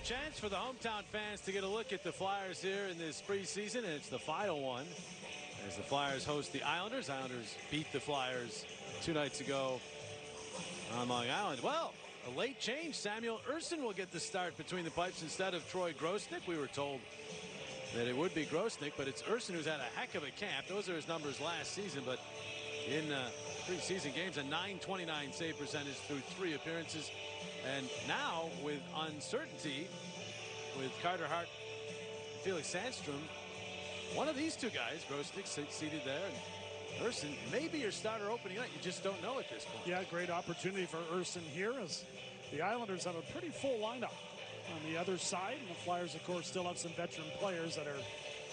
chance for the hometown fans to get a look at the Flyers here in this preseason, and it's the final one as the Flyers host the Islanders. Islanders beat the Flyers 2 nights ago on Long Island. Well, a late change. Samuel Ersson will get the start between the pipes instead of Troy Grosnick. We were told that it would be Grosnick, but it's Ersson who's had a heck of a camp. Those are his numbers last season, but in preseason games, a .929 save percentage through 3 appearances. And now with uncertainty with Carter Hart and Felix Sandstrom, one of these 2 guys, Grosnick seated there, and Ersson may be your starter opening night. You just don't know at this point. Yeah, great opportunity for Ersson here as the Islanders have a pretty full lineup on the other side. And the Flyers, of course, still have some veteran players that are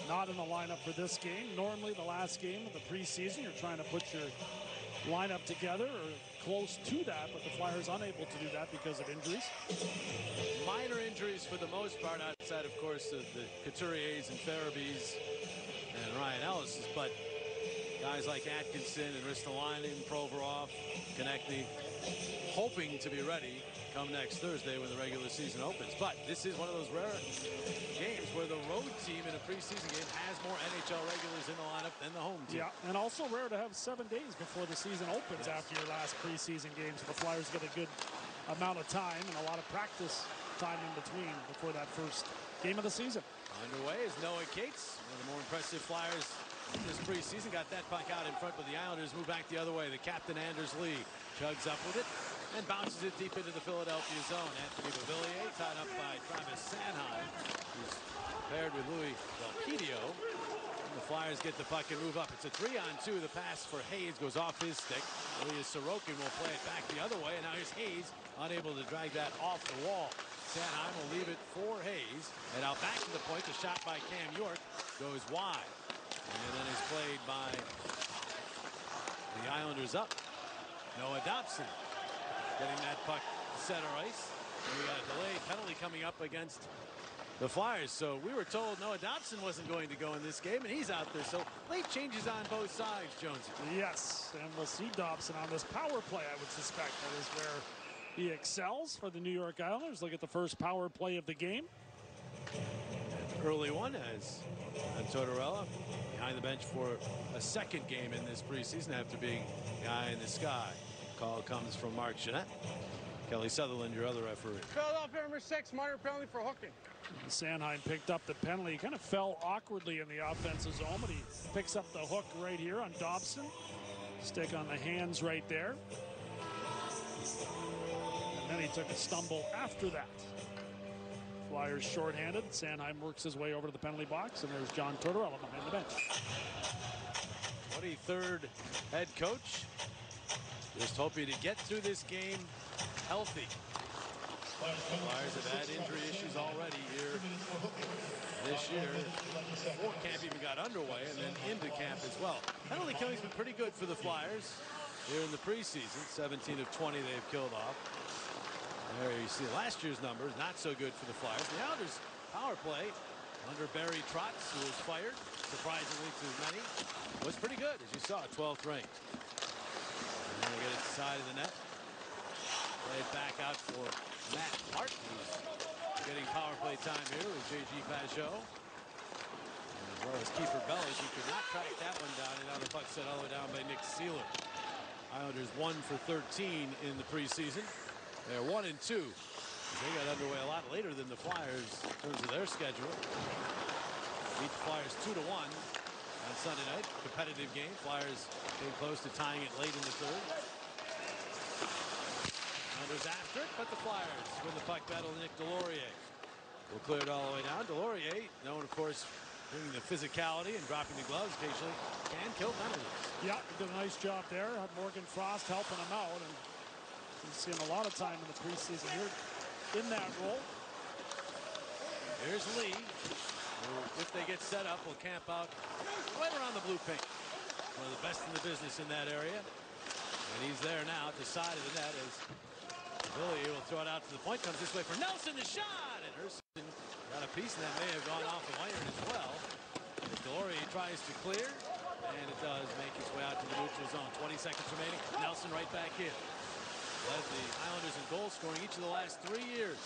not in the lineup for this game. Normally, the last game of the preseason, you're trying to put your lineup together or close to that, but the Flyers unable to do that because of injuries. Minor injuries for the most part, outside, of course, of the Couturiers and Farabys and Ryan Ellis's, but guys like Atkinson and Ristolainen, Provorov, Konechny, hoping to be ready come next Thursday when the regular season opens. But this is one of those rare games where the road team in a preseason game has more NHL regulars in the lineup than the home team. Yeah, and also rare to have 7 days before the season opens after your last preseason game. So the Flyers get a good amount of time and a lot of practice time in between before that first game of the season. Underway is Noah Cates, one of the more impressive Flyers this preseason. Got that puck out in front, but the Islanders move back the other way. The captain, Anders Lee, chugs up with it and bounces it deep into the Philadelphia zone. Anthony Beauvillier tied up by Travis Sanheim, who's paired with Louis Belpedio. And the Flyers get the puck and move up. It's a 3-on-2. The pass for Hayes goes off his stick. Ilya Sorokin will play it back the other way, and now here's Hayes, unable to drag that off the wall. Sanheim will leave it for Hayes, and out back to the point. The shot by Cam York goes wide. And then is played by the Islanders up. Noah Dobson getting that puck center ice. And we got a delayed penalty coming up against the Flyers. So we were told Noah Dobson wasn't going to go in this game, and he's out there. So late changes on both sides, Jonesy. Yes, and we'll see Dobson on this power play, I would suspect. That is where he excels for the New York Islanders. Look at the first power play of the game. Early one as Tortorella behind the bench for a second game in this preseason after being guy in the sky. Call comes from Mark Jeanette. Kelly Sutherland, your other referee. Philadelphia number 6, minor penalty for hooking. Sanheim picked up the penalty. He kind of fell awkwardly in the offensive zone, but he picks up the hook right here on Dobson. Stick on the hands right there. And then he took a stumble after that. Flyers shorthanded. Sanheim works his way over to the penalty box, and there's John Tortorella behind the bench. 23rd head coach. Just hoping to get through this game healthy. Flyers have had injury issues already here this year. Before camp even got underway and then into camp as well. Penalty killing's been pretty good for the Flyers here in the preseason. 17 of 20 they've killed off. There you see last year's numbers, not so good for the Flyers. The Islanders' power play under Barry Trotz, who was fired, surprisingly to many, was pretty good, as you saw, 12th ranked. And then they get it to the side of the net. Play it back out for Matt Hart, who's getting power play time here with J.G. Pajot. As well as Kiefer Bellish, who could not track that one down, and now the puck set all the way down by Nick Seeler. Islanders 1 for 13 in the preseason. They're 1 and 2. They got underway a lot later than the Flyers in terms of their schedule. Beat the Flyers 2-1 on Sunday night. Competitive game. Flyers came close to tying it late in the third. Islanders after it, but the Flyers win the puck battle. Nick Delorier will clear it all the way down. Delorier, known of course bringing the physicality and dropping the gloves occasionally, can kill penalties. Yeah, did a nice job there. Had Morgan Frost helping him out, and we've seen a lot of time in the preseason here in that role. Here's Lee, who, if they get set up, will camp out right around the blue paint. One of the best in the business in that area. And he's there now at the side of the net as Billy will throw it out to the point. Comes this way for Nelson, the shot! And Ersson got a piece, and that may have gone off the iron as well. As Delorier tries to clear, and it does make its way out to the neutral zone. 20 seconds remaining. Nelson right back in. Led the Islanders in goal scoring each of the last 3 years.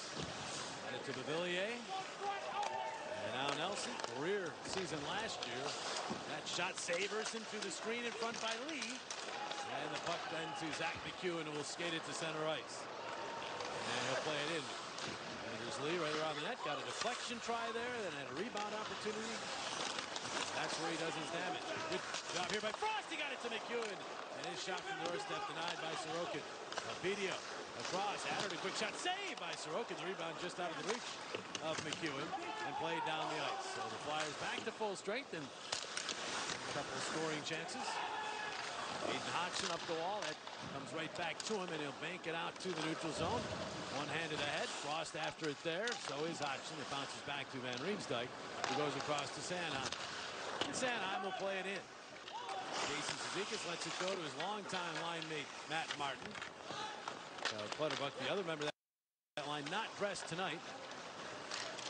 Got it to Beauvillier. And now Nelson, career season last year. That shot save Urson through the screen in front by Lee. And the puck then to Zach McEwen, who will skate it to center ice. And he'll play it in. And there's Lee right around the net. Got a deflection try there, then had a rebound opportunity. That's where he does his damage. Good job here by Frost. He got it to McEwen. And his shot from the doorstep denied by Sorokin. Alpedia across. Added a quick shot. Saved by Sorokin. The rebound just out of the reach of McEwen. And played down the ice. So the Flyers back to full strength and a couple of scoring chances. Aiden Hodgson up the wall. That comes right back to him, and he'll bank it out to the neutral zone. One-handed ahead. Frost after it there. So is Hodgson. It bounces back to Van Riemsdyk, who goes across to Sanheim. And Sanheim will play it in. Jason Cizikas lets it go to his longtime line mate, Matt Martin. Clutterbuck, the other member of that line, not dressed tonight.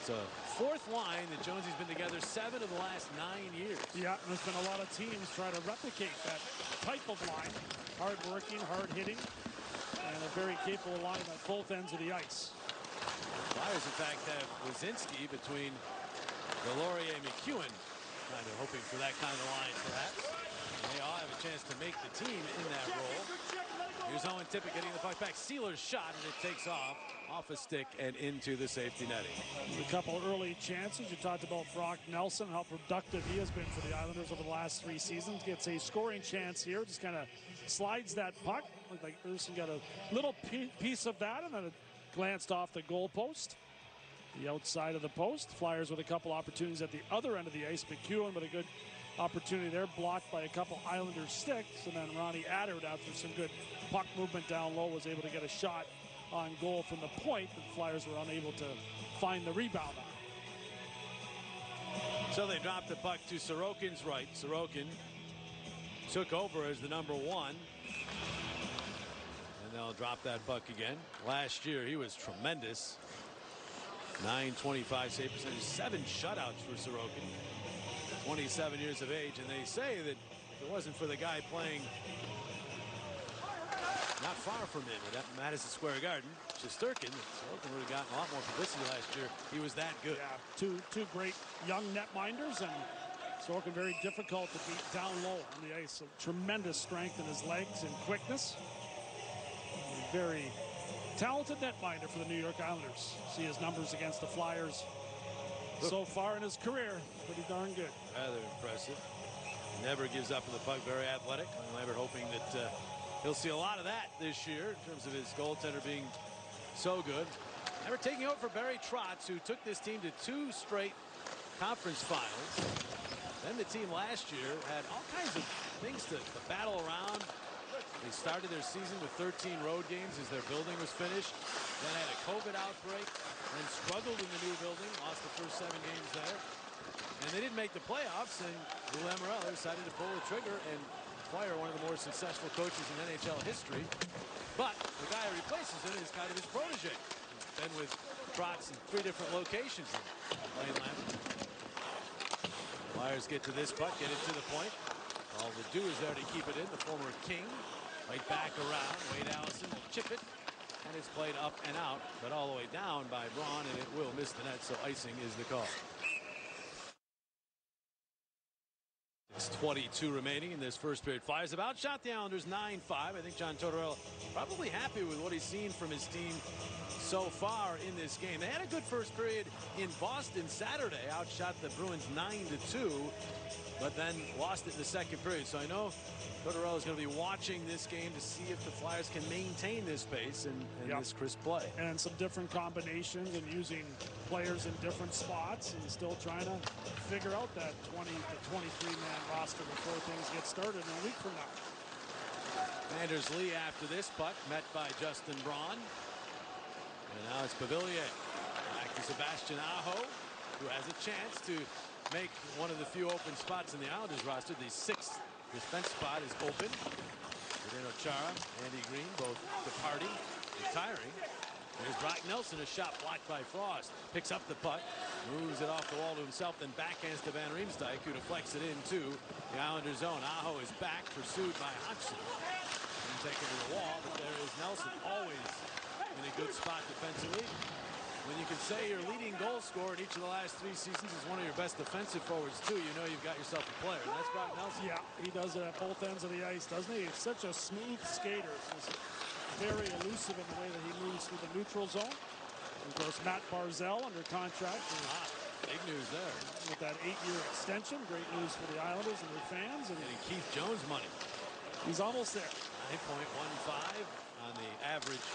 It's a fourth line that Jonesy's been together 7 of the last 9 years. Yeah, and there's been a lot of teams try to replicate that type of line. Hard-working, hard-hitting, and a very capable line at both ends of the ice. Flyers, in fact, have Wyszynski between Delorier and McEwen, kind of hoping for that kind of line, perhaps. And they all have a chance to make the team in that role. Here's Owen Tippett getting the puck back. Sealer's shot, and it takes off a stick and into the safety netting. A couple early chances. You talked about Brock Nelson, how productive he has been for the Islanders over the last 3 seasons. Gets a scoring chance here. Just kind of slides that puck. Looked like Urson got a little piece of that, and then it glanced off the goal post. The outside of the post. Flyers with a couple opportunities at the other end of the ice. McEwen with a good opportunity there, blocked by a couple Islanders sticks, and then Ronnie Attard, after some good puck movement down low, was able to get a shot on goal from the point. The Flyers were unable to find the rebound on. So they dropped the puck to Sorokin's right. Sorokin took over as the number 1. And they'll drop that puck again. Last year he was tremendous. .925 save percentage, 7 shutouts for Sorokin. 27 years of age, and they say that if it wasn't for the guy playing not far from him at Madison Square Garden, Shesterkin, Sorokin would have gotten a lot more publicity last year. He was that good. Yeah, two great young netminders, and Sorokin very difficult to beat down low on the ice. So tremendous strength in his legs and quickness. Very talented netminder for the New York Islanders. See his numbers against the Flyers so far in his career. Pretty darn good. Rather impressive. Never gives up in the puck. Very athletic. Lambert hoping that he'll see a lot of that this year in terms of his goaltender being so good. Never taking over for Barry Trotz, who took this team to 2 straight conference finals. Then the team last year had all kinds of things to battle around. They started their season with 13 road games as their building was finished. Then had a COVID outbreak. Then struggled in the new building. Lost the first 7 games there. And they didn't make the playoffs. And Lou Lamoriello decided to pull the trigger and fire one of the more successful coaches in NHL history. But the guy who replaces him is kind of his protege. He's been with Trotz in 3 different locations in Lane Lambert. Flyers get to this puck, get it to the point. All the do is there to keep it in. The former King right back around. Wade Allison will chip it. And it's played up and out, but all the way down by Braun, and it will miss the net, so icing is the call. It's 22 remaining in this first period. Flyers have outshot the Islanders 9-5. I think John Tortorella probably happy with what he's seen from his team so far in this game. They had a good first period in Boston Saturday. Outshot the Bruins 9-2, but then lost it in the second period. So I know Tortorella is going to be watching this game to see if the Flyers can maintain this pace and this crisp play. And some different combinations and using players in different spots and still trying to figure out that 20 to 23-man roster before things get started in a week from now. Anders Lee after this puck, met by Justin Braun. And now it's Beauvillier. Back to Sebastian Aho, who has a chance to make one of the few open spots in the Islanders roster. The 6th defense spot is open. Zdeno Chara, Andy Green, both departing, retiring. There's Brock Nelson, a shot blocked by Frost. Picks up the puck, moves it off the wall to himself, then backhands to Van Riemsdyk, who deflects it into the Islanders zone. Aho is back, pursued by Hodgson. And taken to the wall, but there is Nelson, always in a good spot defensively. When you can say your leading goal scorer in each of the last 3 seasons is one of your best defensive forwards too, you know you've got yourself a player, and that's Brock Nelson. Yeah, he does it at both ends of the ice, doesn't he? He's such a smooth skater. He's very elusive in the way that he moves through the neutral zone. And of course, Matt Barzal under contract. Big news there. With that 8-year extension. Great news for the Islanders and their fans. And getting Keith Jones money. He's almost there. 9.15 on the average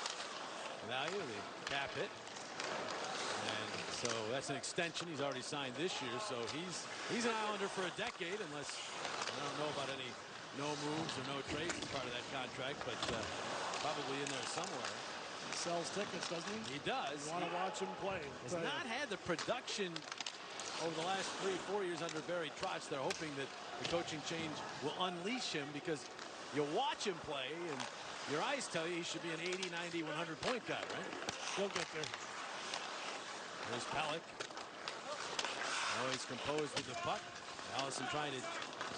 value of the cap hit. And so that's an extension. He's already signed this year. So he's an Islander for a decade, unless I don't know about any no moves or no trades as part of that contract, but probably in there somewhere. He sells tickets, doesn't he? He does. You want to watch him play. Has not had the production over the last 3-4 years under Barry Trotz. They're hoping that the coaching change will unleash him, because you watch him play and your eyes tell you he should be an 80, 90, 100 point guy, right? He'll get there. There's Pelech. Always composed with the puck. Allison trying to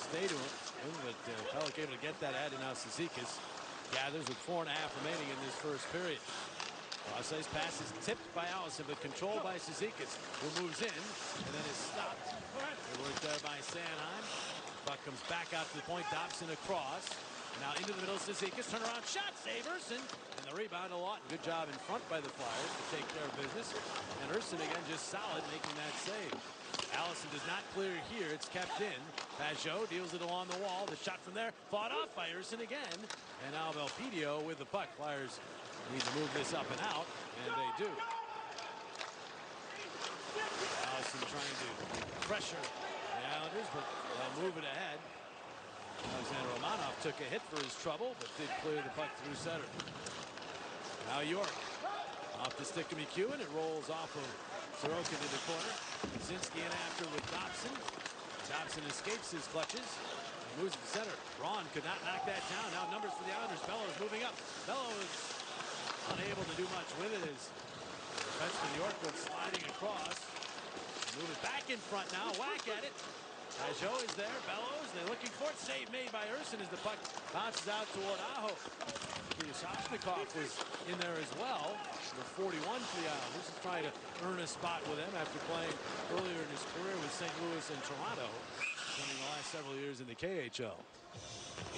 stay to him, but Pelech able to get that at now. Cizikas gathers with 4.5 remaining in this first period. Cross-ice pass is tipped by Allison, but controlled by Cizikas, who moves in and then is stopped. Good work there by Sanheim. Puck comes back out to the point. Dobson across. Now into the middle. Cizikas, turnaround shot, save Urson, and the rebound a lot. Good job in front by the Flyers to take care of business. And Urson again just solid, making that save. Allison does not clear here. It's kept in. Pajot deals it along the wall. The shot from there fought off by Urson again. And now Belpedio with the puck. Flyers need to move this up and out, and they do. Allison trying to pressure the Islanders, but they'll move it ahead. Alexander Romanov took a hit for his trouble, but did clear the puck through center. Now York off the stick of McEwen. It rolls off of Sorokin to the corner. Kaczynski in after with Dobson. Dobson escapes his clutches. Moves to the center. Braun could not knock that down. Now numbers for the Islanders. Bellows moving up. Bellows unable to do much with it as defenseman York went sliding across. Move it back in front now. Whack at it. Pajot is there. Bellows. They're looking for it. Save made by Urson as the puck bounces out toward Aho. Soshnikov was in there as well. The 41 for the Islanders. He's trying to earn a spot with them after playing earlier in his career with St. Louis and Toronto, spending the last several years in the KHL.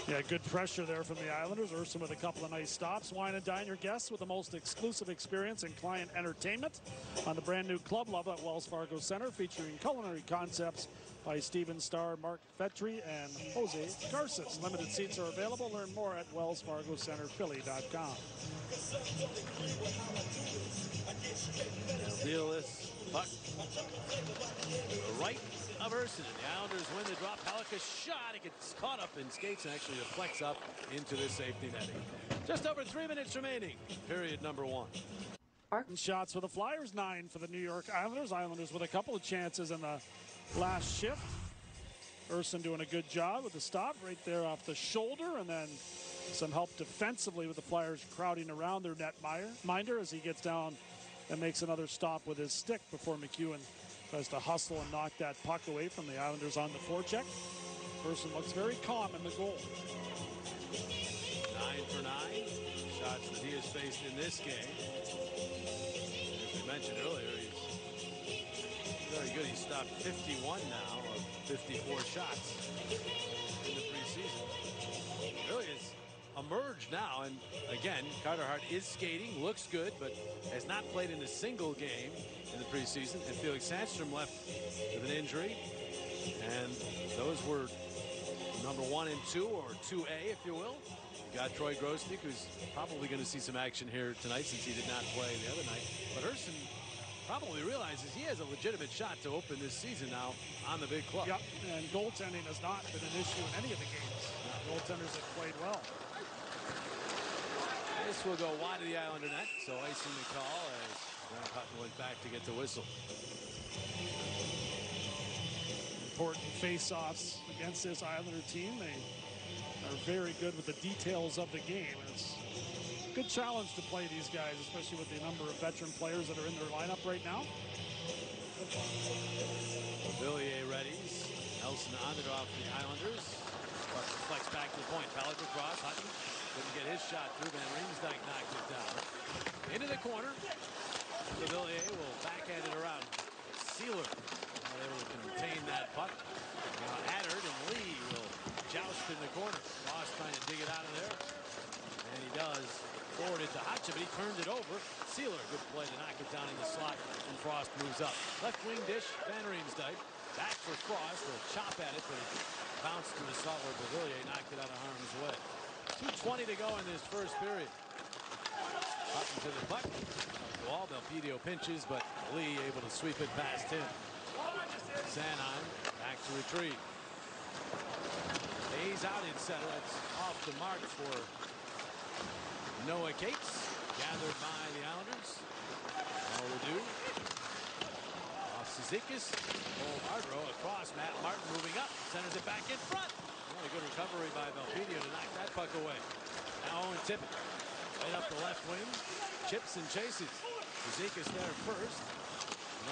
Yeah, good pressure there from the Islanders. Urson with a couple of nice stops. Wine and dine your guests with the most exclusive experience in client entertainment on the brand new Club Love at Wells Fargo Center, featuring culinary concepts by Steven Starr, Mark Fetri, and Jose Garces. Limited seats are available. Learn more at wellsfargocenterphilly.com. They'll deal this puck the right of Urson. The Islanders win the draw. Pelech shot. It gets caught up in skates and actually deflects up into the safety netting. Just over 3 minutes remaining. Period number 1. Shots for the Flyers, 9 for the New York Islanders. Islanders with a couple of chances in the last shift. Urson doing a good job with the stop right there off the shoulder, and then some help defensively with the Flyers crowding around their netminder as he gets down and makes another stop with his stick before McEwen tries to hustle and knock that puck away from the Islanders on the forecheck. Urson looks very calm in the goal. 9 for 9 shots that he has faced in this game. As we mentioned earlier, he's very good. He's stopped 51 now of 54 shots in the preseason. Really has emerged now, and again, Carter Hart is skating, looks good, but has not played in a single game in the preseason. And Felix Sandstrom left with an injury, and those were number 1 and 2, or 2A, if you will. You got Troy Grosnick, who's probably going to see some action here tonight since he did not play the other night. But Urson probably realizes he has a legitimate shot to open this season now on the big club. Yep, and goaltending has not been an issue in any of the games. Goaltenders have played well. This will go wide of the Islander net, so icing the call as Grant Hutton went back to get the whistle. Important face-offs against this Islander team. They are very good with the details of the game. It's a good challenge to play these guys, especially with the number of veteran players that are in their lineup right now. Villiers readies. Nelson on it off the Islanders. Puck deflects back to the point. Pelech across. Hutton couldn't get his shot through. Van Riemsdyk knocked it down. Into the corner. Villiers will backhand it around. Sealer not able to contain that puck. Now Adder and Lee will joust in the corner. Ross trying to dig it out of there. And he does. Forward it to Hatcha, but he turned it over. Sealer, good play to knock it down in the slot. And Frost moves up. Left wing dish, Van Riemsdyk. Back for Frost. Will chop at it, but it bounced to the slot where Villiers knocked it out of harm's way. 2:20 to go in this first period. Hutton to the puck. The wall. Belpedio pinches, but Lee able to sweep it past him. Sanheim back to retrieve. Hayes out in center. That's off the mark for Noah Cates. Gathered by the Islanders. All to do. Off Cizikas. Cole Hardrow across. Matt Martin moving up. Centers it back in front. A good recovery by Belpedio to knock that puck away. Now Owen Tippett. Right up the left wing. Chips and chases. Cizikas there first.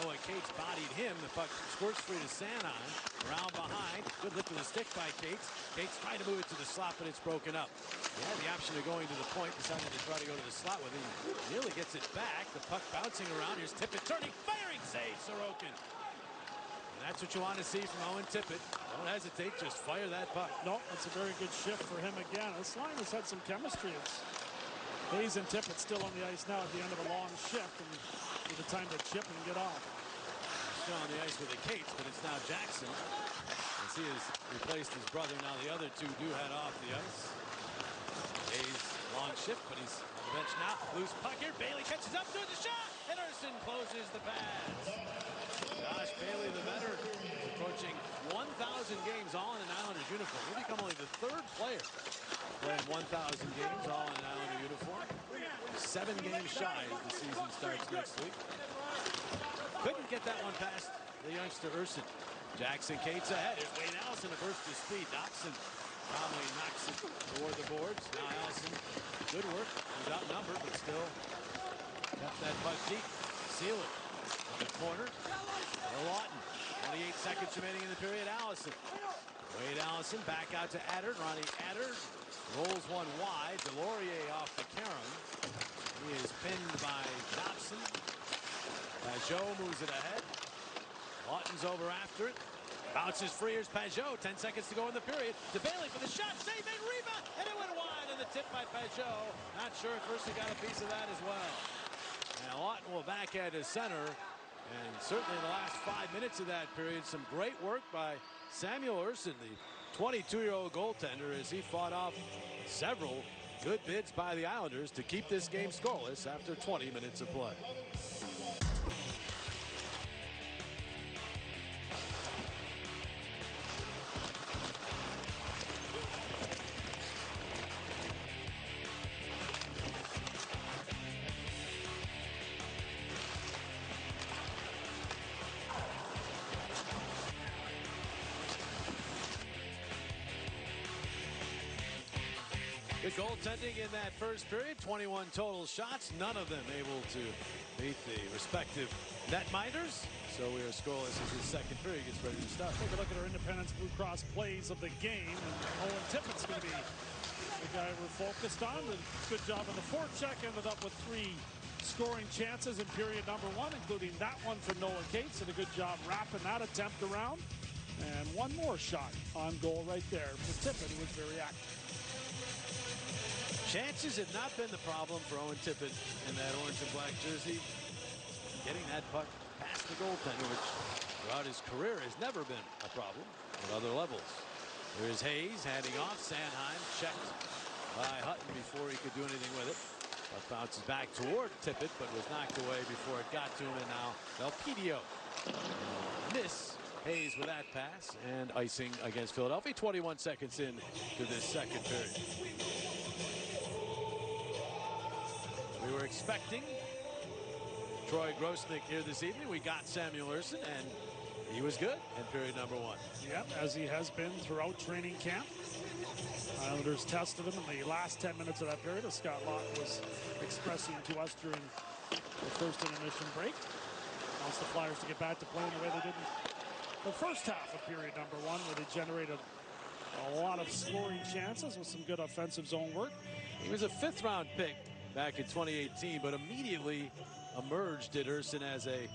Noah Cates bodied him. The puck squirts free to Sanheim. Around behind. Good lift of the stick by Cates. Cates trying to move it to the slot, but it's broken up. He had the option of going to the point. Decided to try to go to the slot with him. Nearly gets it back. The puck bouncing around. Here's Tippett turning. Firing save. Sorokin. And that's what you want to see from Owen Tippett. Don't hesitate. Just fire that puck. No, that's a very good shift for him again. This line has had some chemistry. It's Hayes and Tippett still on the ice now at the end of a long shift. And with the time to chip and get off. Still on the ice with the Cates, but it's now Jackson. As he has replaced his brother. Now the other two do head off the ice. Hayes long shift, but he's on the bench now. Loose puck here. Bailey catches up to it. The shot. And Erson closes the pads. Josh Bailey, the veteran, is approaching 1,000 games all in an Islanders uniform. He'll become only the third player playing 1,000 games all in an Islander uniform. 7 games shy as the season starts next week. Couldn't get that one past the youngster Erson. Jackson Cates ahead. Here's Wayne Allison, a burst of speed. Dobson probably knocks it toward the boards. Now Allison, good work. He's outnumbered, but still kept that puck deep. Sealer in the corner. Lawton. 28 seconds remaining in the period. Allison. Wade Allison back out to Adder. Ronnie Adder rolls one wide. Delorier off the carom. He is pinned by Dobson. Pajot moves it ahead. Lawton's over after it. Bounces free. Here's Pajot. 10 seconds to go in the period. To Bailey for the shot. Save and rebound. And it went wide on the tip by Pajot. Not sure if Erson got a piece of that as well. And Lawton will backhand to center. And certainly in the last 5 minutes of that period, some great work by Samuel Erson, the 22-year-old goaltender, as he fought off several good bids by the Islanders to keep this game scoreless after 20 minutes of play. Good goaltending in that first period. 21 total shots. None of them able to meet the respective netminders. So we are scoreless as the second period gets ready to start. Take a look at our Independence Blue Cross plays of the game. And Owen Tippett's going to be the guy we're focused on. Did a good job on the forecheck. Ended up with 3 scoring chances in period number 1, including that one for Noah Cates. Did a good job wrapping that attempt around. And one more shot on goal right there for Tippett, who was very active. Chances have not been the problem for Owen Tippett in that orange and black jersey. Getting that puck past the goaltender, which throughout his career has never been a problem at other levels. Here's Hayes handing off. Sanheim checked by Hutton before he could do anything with it. Puck bounces back toward Tippett, but was knocked away before it got to him. And now Belpedio miss Hayes with that pass and icing against Philadelphia. 21 seconds in to this second period. We were expecting Troy Grosnick here this evening. We got Samuel Erson, and he was good in period number 1. Yep, as he has been throughout training camp. Islanders tested him in the last 10 minutes of that period, as Scott Lawton was expressing to us during the first intermission break. Wants the Flyers to get back to playing the way they did in the first half of period number 1, where they generated A lot of scoring chances with some good offensive zone work. He was a 5th-round pick back in 2018, but immediately emerged at Urson as a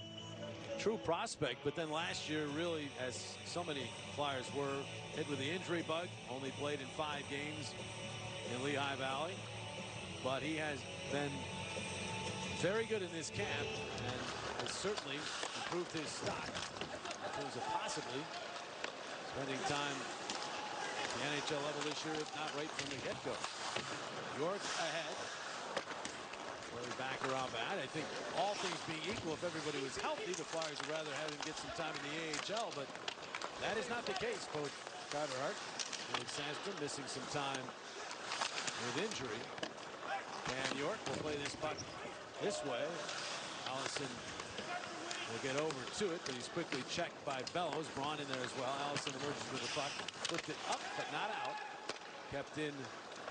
true prospect. But then last year, really, as so many Flyers were, hit with the injury bug, only played in 5 games in Lehigh Valley. But he has been very good in this camp and has certainly improved his stock in terms of possibly spending time at the NHL level this year, if not right from the get-go. York ahead. Play back around back. I think all things being equal, if everybody was healthy, the Flyers would rather have him get some time in the AHL, but that is not the case. Both Carter Hart and Sandstrom missing some time with injury. And York will play this puck this way. Allison will get over to it, but he's quickly checked by Bellows. Braun in there as well. Allison emerges with the puck. Flipped it up, but not out. Kept in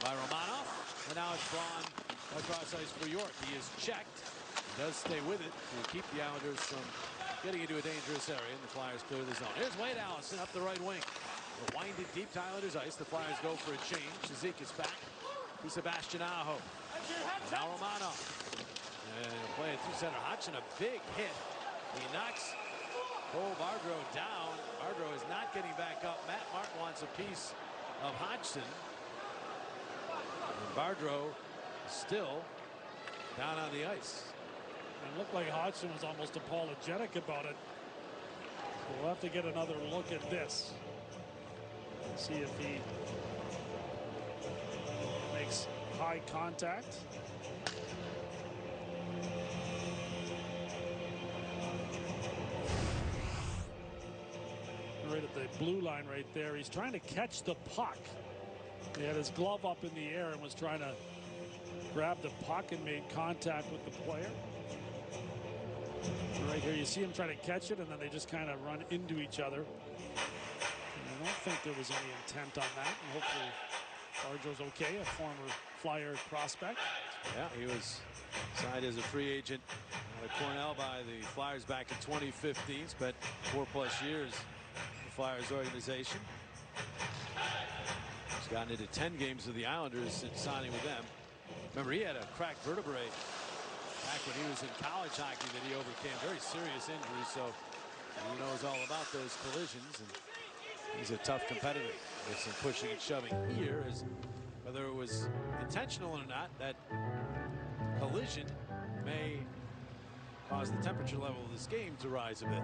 by Romanov. And now it's Braun across ice for York. He is checked. He does stay with it to keep the Islanders from getting into a dangerous area, and the Flyers clear the zone. Here's Wade Allison up the right wing. The winded deep to Islanders ice. The Flyers go for a change. Zizeek is back to Sebastian Aho. Now Romanov. And he'll play it through center. Hodgson, a big hit. He knocks Bardreau down. Bardreau is not getting back up. Matt Martin wants a piece of Hodgson. And Bardreau is still down on the ice. It looked like Hodgson was almost apologetic about it. So we'll have to get another look at this. See if he makes high contact. Right at the blue line right there. He's trying to catch the puck. He had his glove up in the air and was trying to grab the puck and made contact with the player. Right here you see him trying to catch it, and then they just kind of run into each other. And I don't think there was any intent on that, and hopefully Bardreau's okay, a former Flyer prospect. Yeah, he was signed as a free agent out of Cornell by the Flyers back in 2015. Spent 4+ years in the Flyers organization. He's gotten into 10 games with the Islanders since signing with them. Remember, he had a cracked vertebrae back when he was in college hockey that he overcame. Very serious injury, so he knows all about those collisions. And he's a tough competitor. With some pushing and shoving here, as whether it was intentional or not, that collision may cause the temperature level of this game to rise a bit.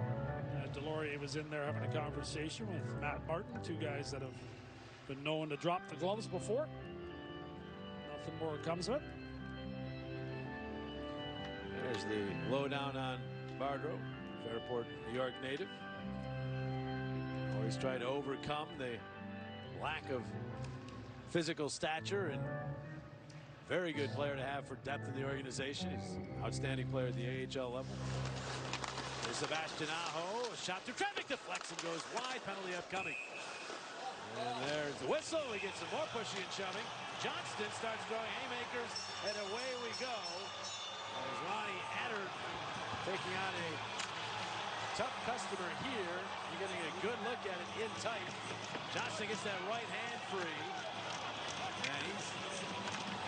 Deslauriers was in there having a conversation with Matt Martin, two guys that have been known to drop the gloves before. Nothing more comes of it. There's the lowdown on Bardreau, Fairport, New York native. Always try to overcome the lack of physical stature, and very good player to have for depth in the organization. He's an outstanding player at the AHL level. There's Sebastian Aho, a shot through traffic, deflects and goes wide. Penalty upcoming. And there's the whistle. We get some more pushing and shoving. Johnston starts throwing haymakers, and away we go. As Ronnie Adder taking on a tough customer here. You're getting a good look at it in tight. Johnston gets that right hand free. And he's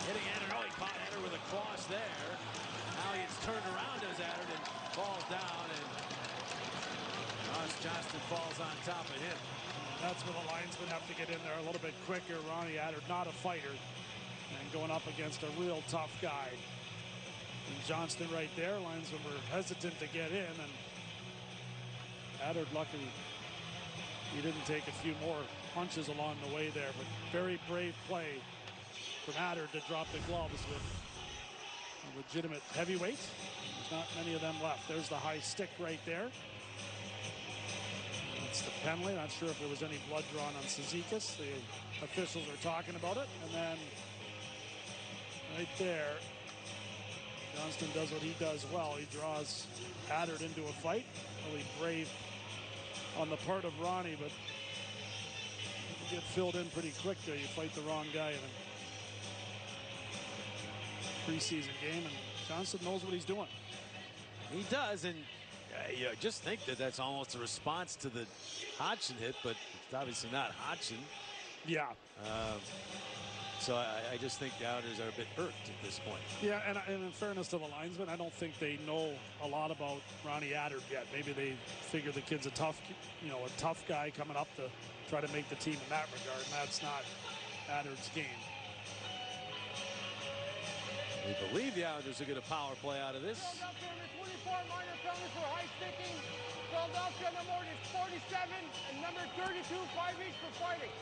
hitting Adder. Oh, he caught Adder with a cross there. Now he gets turned around as Adder and falls down. And Ross Johnston falls on top of him. That's where the linesmen have to get in there a little bit quicker. Ronnie Adder, not a fighter, and going up against a real tough guy. And Johnston right there, linesmen were hesitant to get in, and Adder, luckily, he didn't take a few more punches along the way there, but very brave play from Adder to drop the gloves with a legitimate heavyweight. There's not many of them left. There's the high stick right there. That's the penalty. Not sure if there was any blood drawn on Cizikas. The officials are talking about it. And then right there, Johnston does what he does well. He draws Adder into a fight. Really brave on the part of Ronnie, but you get filled in pretty quick there. You fight the wrong guy in a preseason game, and Johnston knows what he's doing. He does, and you just think that that's almost a response to the Hodgson hit, but it's obviously not Hodgson. Yeah. So I just think the Islanders are a bit irked at this point. Yeah, and in fairness to the linesmen, I don't think they know a lot about Ronnie Attard yet. Maybe they figure the kid's a tough guy coming up to try to make the team in that regard, and that's not Attard's game. We believe the Islanders will get a power play out of this. Philadelphia number 24, minor penalty for high sticking. Philadelphia number 47 and number 32, 5 each for fighting.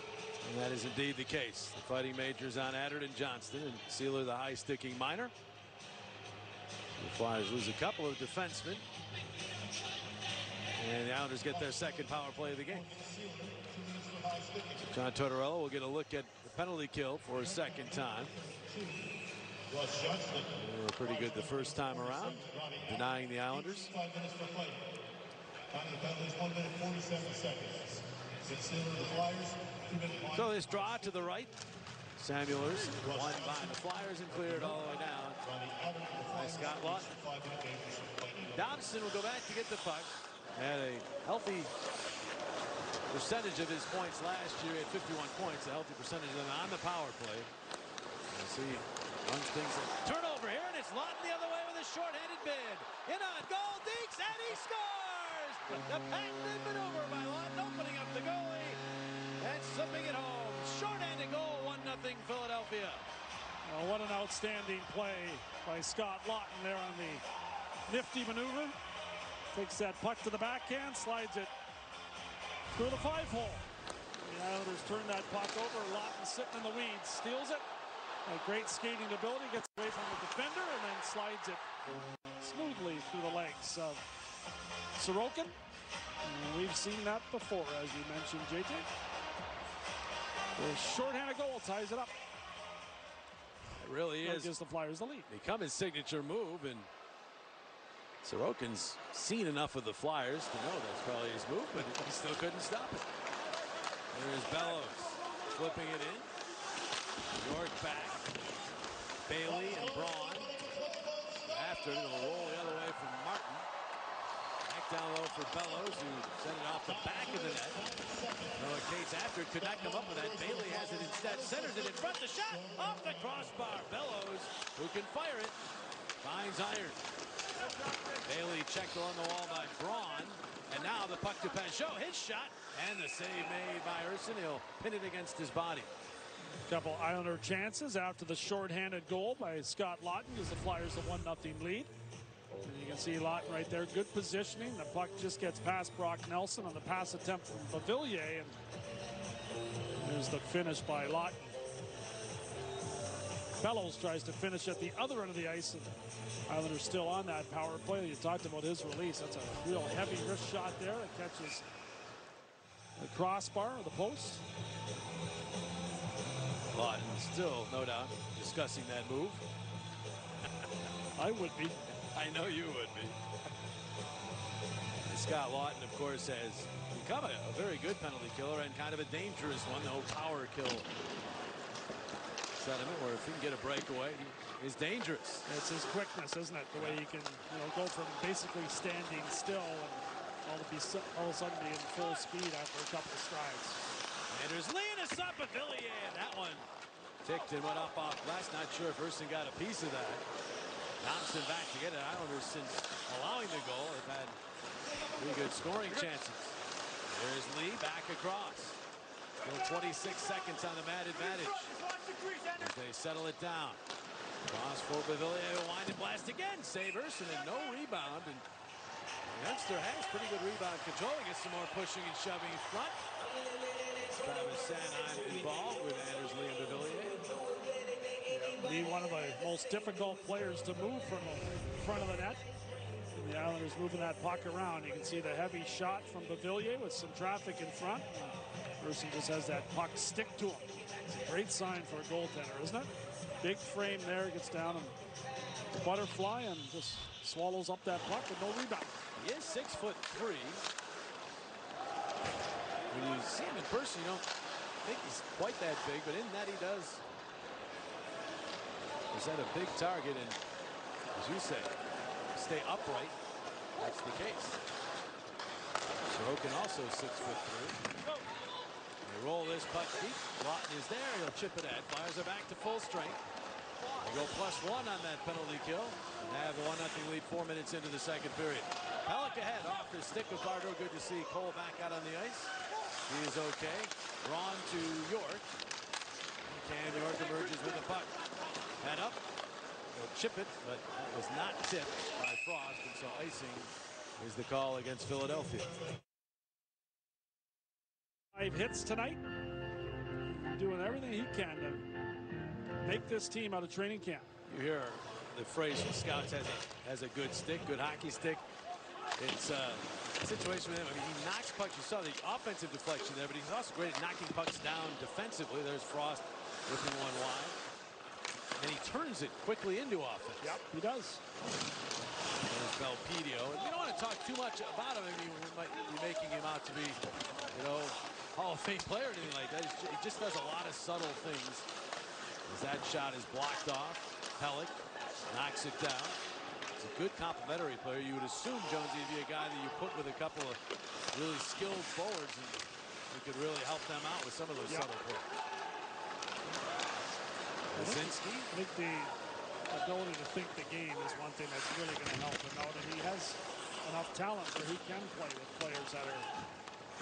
And that is indeed the case. The fighting majors on Attard and Johnston, and Sealer the high sticking minor. The Flyers lose a couple of defensemen. And the Islanders get their second power play of the game. John Tortorella will get a look at the penalty kill for a second time. They were pretty good the first time around, denying the Islanders. So this draw to the right. Samuelers won by the Flyers and cleared all the way down by Scott Lawton. Dobson will go back to get the puck. Had a healthy percentage of his points last year at 51 points, a healthy percentage of them on the power play. You see, runs things in. Turnover here, and it's Lawton the other way with a shorthanded bid. In on goal, Deeks, and he scores! The patented maneuver by Lawton, opening up the goalie and slipping it home. Shorthanded goal, 1-0 Philadelphia. Well, what an outstanding play by Scott Lawton there on the nifty maneuver. Takes that puck to the backhand, slides it through the 5-hole. The Islanders turn that puck over. Lawton sitting in the weeds, steals it. A great skating ability, gets away from the defender, and then slides it smoothly through the legs of Sorokin. And we've seen that before, as you mentioned, JJ. The shorthanded goal ties it up. It really is. Gives the Flyers the lead. Become his signature move, and Sorokin's seen enough of the Flyers to know that's probably his move, but he still couldn't stop it. There's Bellows flipping it in. York back. Bailey and Braun. After it, it'll roll the other way from Martin. Back down low for Bellows, who sent it off the back of the net. Noah Cates after it could not come up with that. Bailey has it instead. Centers it in front. The shot off the crossbar. Bellows, who can fire it, finds iron. Bailey checked on the wall by Braun. And now the puck to Peugeot. His shot. And the save made by Urson. He'll pin it against his body. Couple Islander chances after the shorthanded goal by Scott Lawton gives the Flyers a 1-0 lead. And you can see Lawton right there, good positioning. The puck just gets past Brock Nelson on the pass attempt from Beauvillier, and there's the finish by Lawton. Bellows tries to finish at the other end of the ice, and Islanders still on that power play. You talked about his release. That's a real heavy wrist shot there. It catches the crossbar or the post. Lawton still, no doubt, discussing that move. I would be. I know you would be. Scott Lawton, of course, has become a very good penalty killer and kind of a dangerous one. No power kill sentiment where if he can get a breakaway, he is dangerous. It's his quickness, isn't it? The way he can, go from basically standing still and all of a sudden be in full speed after a couple of strides. Anders Lee and a shot by Villiers, and that one ticked and went up off glass. Not sure if Urson got a piece of that. Thompson back to get it. Islanders, since allowing the goal, have had pretty good scoring chances. There's Lee back across. Still 26 seconds on the man advantage as they settle it down. Cross for Beauvillier, wind and blast again. Save Urson and no rebound. And Youngster has pretty good rebound control. He gets some more pushing and shoving in front. Travis Sanheim involved with Anders Lee and Beauvillier. Lee, one of the most difficult players to move from the front of the net. And the Islanders moving that puck around. You can see the heavy shot from Beauvillier with some traffic in front. Urson just has that puck stick to him. It's a great sign for a goaltender, isn't it? Big frame there, gets down and butterfly and just swallows up that puck with no rebound. He is 6'3". When you see him in person, you don't think he's quite that big, but in that he does present a big target, and as you say, stay upright. That's the case. Sorokin also 6'3". They roll this puck deep. Lawton is there. He'll chip it ahead. Flyers are back to full strength. They go +1 on that penalty kill. And they have a 1-0 lead 4 minutes into the second period. Pelech ahead off the stick of Bardo. Good to see Cole back out on the ice. He is okay. Braun to York. Cam York emerges with the puck. Head up. He'll chip it, but that was not tipped by Frost, and so icing is the call against Philadelphia. 5 hits tonight. Doing everything he can to make this team out of training camp. You hear the phrase from scouts has a good stick, good hockey stick. It's a situation with him. I mean, he knocks pucks. You saw the offensive deflection there, but he's also great at knocking pucks down defensively. There's Frost whipping one wide. And he turns it quickly into offense. Yep, he does. There's Belpedio. And we don't want to talk too much about him. I mean, we might be making him out to be, you know, Hall of Fame player or anything like that. He just does a lot of subtle things. As that shot is blocked off. Pelech knocks it down. It's a good complementary player. You would assume, Jonesy, would be a guy that you put with a couple of really skilled forwards, and he could really help them out with some of those subtle plays. Lazinski. I think the ability to think the game is one thing that's really going to help him out, and he has enough talent where he can play with players that are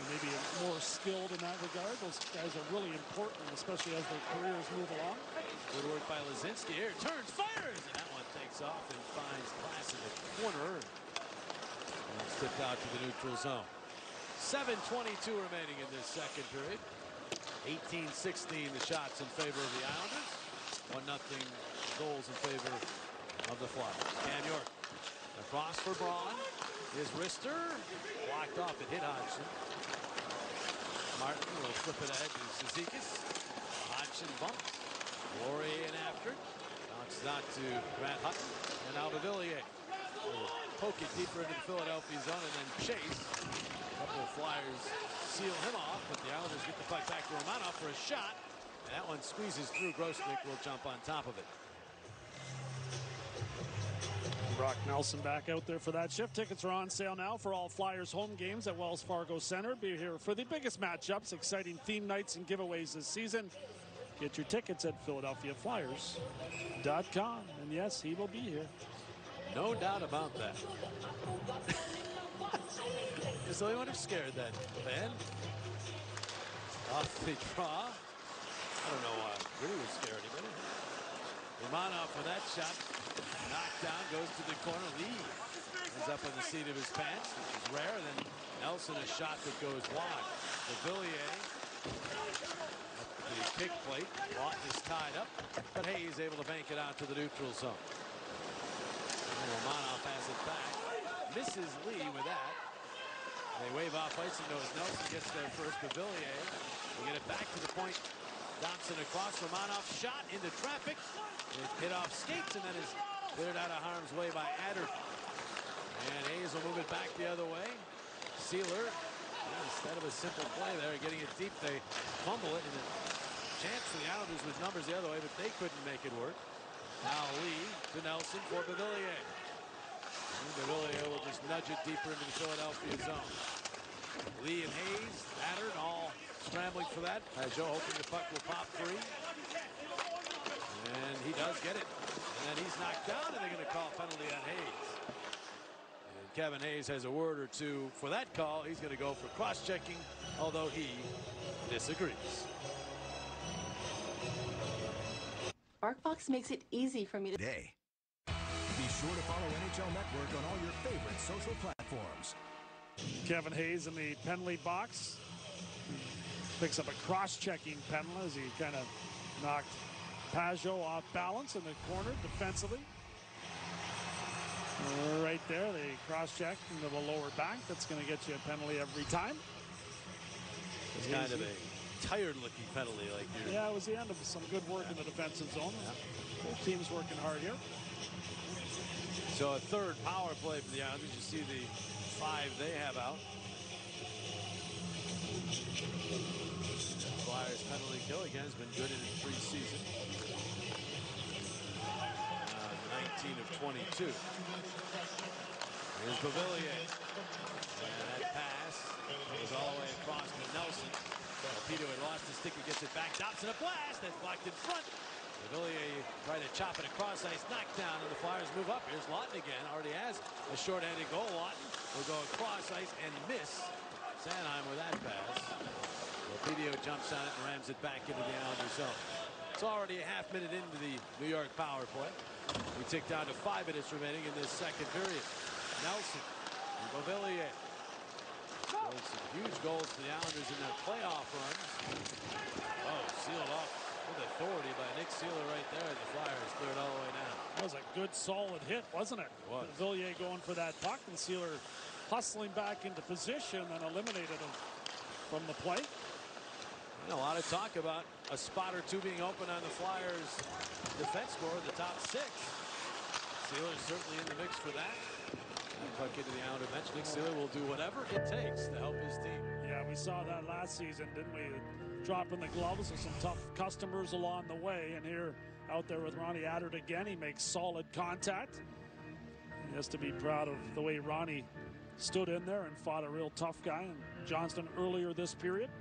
maybe more skilled in that regard. Those guys are really important, especially as their careers move along. Good work by Lazinski here. Turns, fires, and that one takes off and finds Class in the corner. And it's tipped out to the neutral zone. 7:22 remaining in this second period. 18-16 the shots in favor of the Islanders. 1-0 goals in favor of the Flyers. Cam York across for Braun. His wrister blocked off. It hit Hodgson. Martin will flip it ahead to Cizikas. Hodgson bumps. Laurier in after. Bounces out to Grant Hutton and Albavillier. Poke it deeper into the Philadelphia zone and then chase. A couple of Flyers seal him off, but the Islanders get the puck back to Romanov for a shot. And that one squeezes through. Grosnick will jump on top of it. Brock Nelson back out there for that shift. Tickets are on sale now for all Flyers home games at Wells Fargo Center. Be here for the biggest matchups, exciting theme nights, and giveaways this season. Get your tickets at PhiladelphiaFlyers.com. And yes, he will be here. No doubt about that. Is the only one who scared that fan. Off the draw. I don't know why. Really would scare anybody. Romanov for that shot. Knocked down, goes to the corner. Lee ends up on the seat of his pants, which is rare. And then Nelson, a shot that goes wide. The Villiers at the kick plate. Lawton is tied up, but Hayes able to bank it out to the neutral zone. And Romanov has it back. Misses Lee with that. They wave off icing nose. Nelson gets there first. The Villiers will get it back to the point. Thompson across. Romanov shot into traffic. It hit off skates and then is cleared out of harm's way by Adder. And Hayes will move it back the other way. Sealer, instead of a simple play there, getting it deep, they fumble it. And a chance for the Islanders with numbers the other way, but they couldn't make it work. Now Lee to Nelson for Bavillier. Bavillier will just nudge it deeper into the Philadelphia zone. Lee and Hayes, Adder, all scrambling for that. Joe hoping the puck will pop free. And he does get it. And then he's knocked down, and they're going to call a penalty on Hayes. And Kevin Hayes has a word or two for that call. He's going to go for cross-checking, although he disagrees. BarkBox makes it easy for me to... Today. Be sure to follow NHL Network on all your favorite social platforms. Kevin Hayes in the penalty box. Picks up a cross-checking penalty as he kind of knocked Pajot off balance in the corner defensively. Right there, they cross-check into the lower back. That's going to get you a penalty every time. It's kind of a tired-looking penalty. Yeah, it was the end of some good work in the defensive zone. Both teams working hard here. So a third power play for the Islanders. You see the 5 they have out. Flyers penalty kill again has been good in the preseason. 19 of 22. Here's Bavillier. And that pass goes all the way across to Nelson. Peter had lost his stick. He gets it back. Dobson a blast. That's blocked in front. Villiers trying to chop it across ice. Knocked down, and the Flyers move up. Here's Lawton again. Already has a shorthanded goal. Lawton will go across ice and miss Sanheim with that pass. Pedio jumps on it and rams it back into the Islanders zone. It's already a half minute into the New York power play. We tick down to 5 minutes remaining in this second period. Nelson, Villiers. Some huge goals for the Islanders in their playoff runs. Oh, sealed off with authority by Nick Seeler right there. The Flyers cleared all the way down. That was a good solid hit, wasn't it? It was. Villiers going for that puck and Seeler hustling back into position and eliminated him from the play. And a lot of talk about a spot or two being open on the Flyers defense score in the top 6. Sealer's certainly in the mix for that. Puck into the Islander bench. Nick Seeler will do whatever it takes to help his team. Yeah, we saw that last season, didn't we? Dropping the gloves with some tough customers along the way. And here, out there with Ronnie Attard again, he makes solid contact. He has to be proud of the way Ronnie stood in there and fought a real tough guy in Johnston earlier this period.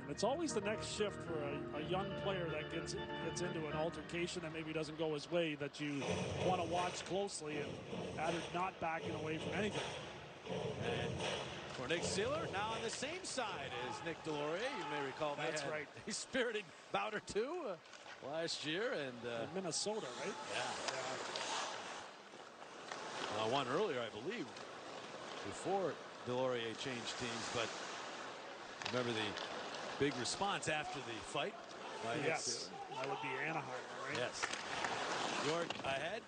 And it's always the next shift for a young player that gets into an altercation that maybe doesn't go his way that you want to watch closely, and Attard not backing away from anything. And for Nick Seeler, now on the same side as Nick Delorier. You may recall That's right. A spirited bout or two last year. And in Minnesota, right? Yeah. One earlier, I believe, before Delorier changed teams. But remember the big response after the fight by Nick Seeler? That would be Anaheim, right? Yes. York ahead.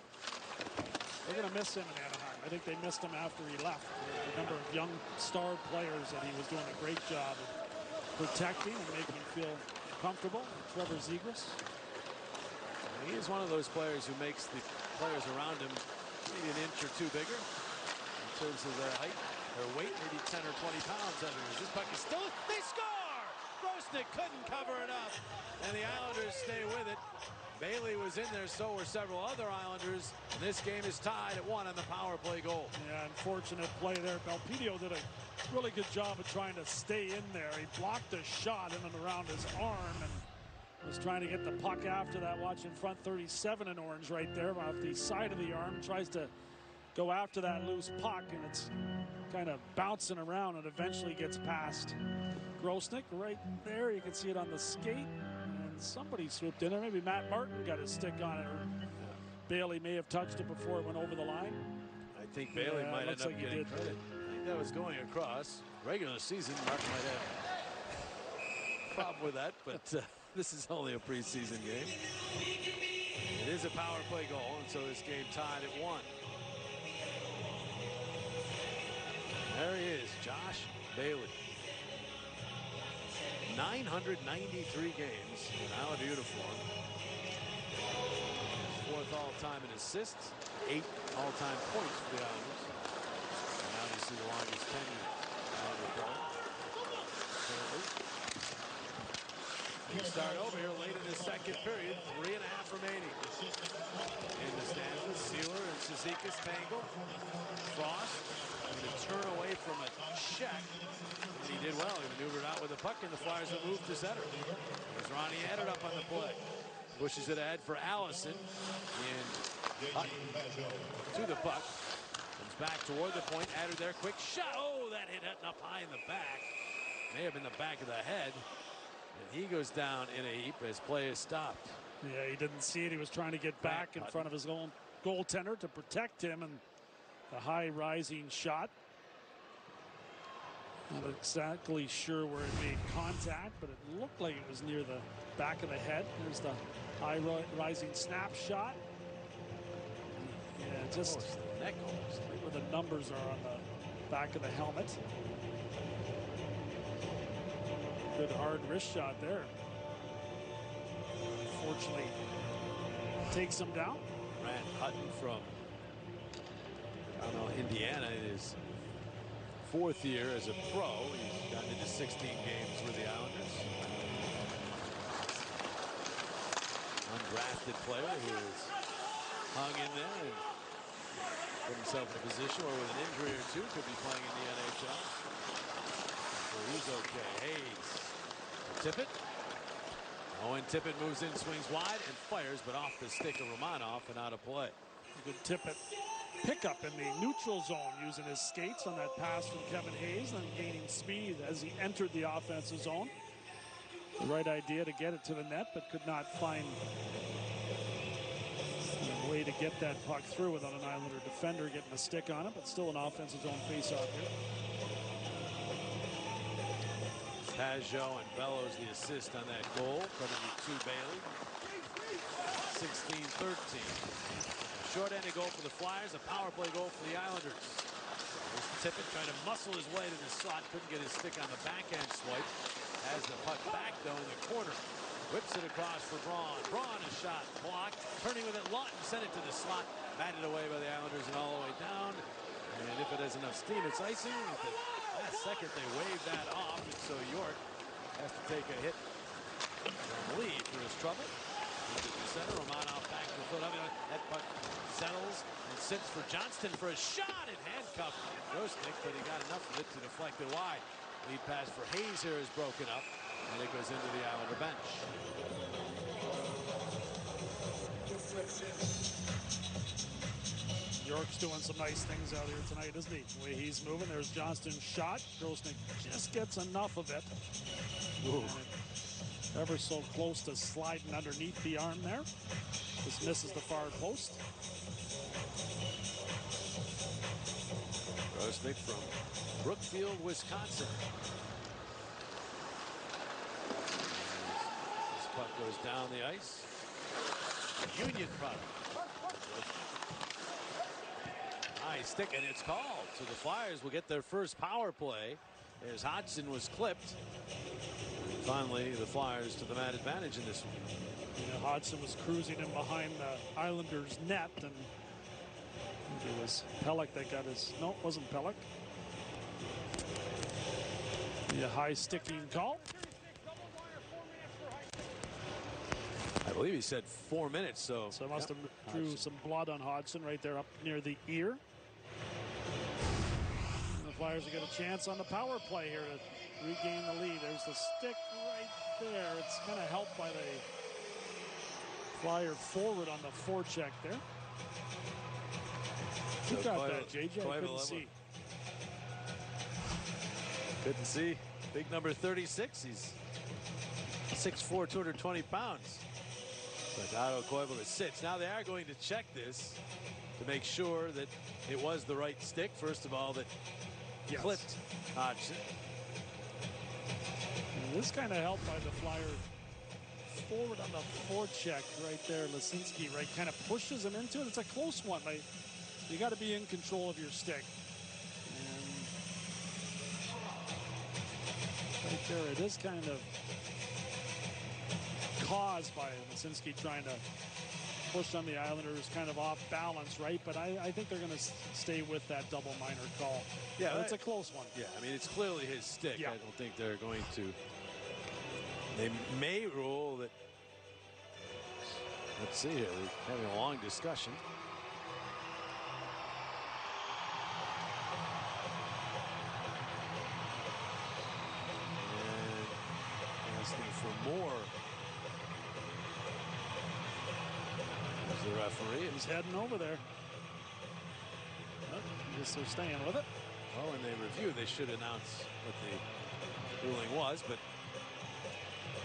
They're going to miss him in Anaheim. I think they missed him after he left. The number of young star players that he was doing a great job of protecting and making feel comfortable. Trevor Zegras. He is one of those players who makes the players around him maybe an inch or two bigger in terms of their height, their weight, maybe 10 or 20 pounds under. This puck is still, they score! Grosnick couldn't cover it up, and the Islanders stay with it. Bailey was in there, so were several other Islanders. And this game is tied at 1 on the power play goal. Yeah, unfortunate play there. Belpedio did a really good job of trying to stay in there. He blocked a shot in and around his arm and was trying to get the puck after that. Watch in front, 37 in orange right there off the side of the arm. Tries to go after that loose puck, and it's kind of bouncing around and eventually gets past Grosnick right there. You can see it on the skate. Somebody swooped in there. Maybe Matt Martin got his stick on it. Or Bailey may have touched it before it went over the line. I think Bailey might end up getting credit. I think that was going across. Regular season, Martin might have a problem with that, but this is only a preseason game. It is a power play goal, and so this game tied at 1. There he is, Josh Bailey. 993 games in Islander uniform. 4th all-time in assists, 8 all-time points for the Islanders. And obviously the longest tenure Islander player. We start over here late in the second period. 3.5 remaining. In the stanza, Seeler and Cizikas tangle. Frost going to turn away from a check. And he did well. He maneuvered out with the puck, and the Flyers will move to center. There's Ronnie Attard up on the play. Pushes it ahead for Allison. And to the puck. Comes back toward the point. Attard there. Quick shot. Oh, that hit up high in the back. May have been the back of the head. And he goes down in a heap as play is stopped. Yeah, he didn't see it. He was trying to get back in front of his own goaltender to protect him, and the high rising shot. Not exactly sure where it made contact, but it looked like it was near the back of the head. There's the high rising snapshot. Yeah, just neck almost. Right where the numbers are on the back of the helmet. Good hard wrist shot there. Unfortunately, takes him down. Grant Hutton from Indiana in his 4th year as a pro. He's gotten into 16 games with the Islanders. Undrafted player who has hung in there and put himself in a position where with an injury or two could be playing in the NHL. So he's okay. Hayes Tippett. Owen Tippett moves in, swings wide, and fires, but off the stick of Romanov and out of play. Good Tippett pickup in the neutral zone using his skates on that pass from Kevin Hayes and gaining speed as he entered the offensive zone. The right idea to get it to the net, but could not find a way to get that puck through without an Islander defender getting a stick on it, but still an offensive zone faceoff here. Pajot and Bellows the assist on that goal, credited to Bailey. 16-13. Short-handed goal for the Flyers, a power play goal for the Islanders. There's Tippett trying to muscle his way to the slot, couldn't get his stick on the backhand swipe. Has the puck back though in the corner. Whips it across for Braun. Braun, a shot blocked. Turning with it, Lawton sent it to the slot. Batted away by the Islanders and all the way down. And if it has enough steam, it's icing. At the last second, they wave that off, and so York has to take a hit from Lee for his trouble. Into the center, Romanov back to Philadelphia. That puck settles and sits for Johnston for a shot and handcuffed Grosnick, but he got enough of it to deflect it wide. Lead pass for Hayes here is broken up, and it goes into the Islander bench. York's doing some nice things out here tonight, isn't he? The way he's moving, there's Johnston's shot. Grosnick just gets enough of it. Ever so close to sliding underneath the arm there. Just misses the far post. Grosnick from Brookfield, Wisconsin. This puck goes down the ice. Union product. High stick, and it's called. So the Flyers will get their first power play as Hodgson was clipped. Finally, the Flyers to the man advantage in this one. Yeah, Hodgson was cruising in behind the Islanders' net, and I think it was Pelech that got his. No, it wasn't Pelech. The high sticking call. I believe he said 4 minutes, so I must have drew some blood on Hodgson right there up near the ear. And the Flyers will get a chance on the power play here to regain the lead. There's the stick right there. It's kind of helped by the Flyer forward on the forecheck there. You got that, JJ. I couldn't see. Couldn't see. Big number 36. He's 6'4", 220 pounds. But Otto Koivu sits. Now they are going to check this to make sure that it was the right stick. First of all, that clipped Hodgson. And this kind of helped by the Flyer forward on the forecheck right there. Lisinski, right, kind of pushes him into it. It's a close one. Like, you got to be in control of your stick. And right there, it is kind of caused by Lisinski trying to push on the Islanders, kind of off balance, right? But I think they're going to stay with that double minor call. Yeah, it's a close one. Yeah, I mean, it's clearly his stick. Yeah. I don't think they're going to. They may rule that. Let's see here. They're having a long discussion. And asking for more. There's the referee. He's heading over there. I guess they're staying with it. Well, when they review, they should announce what the ruling was, but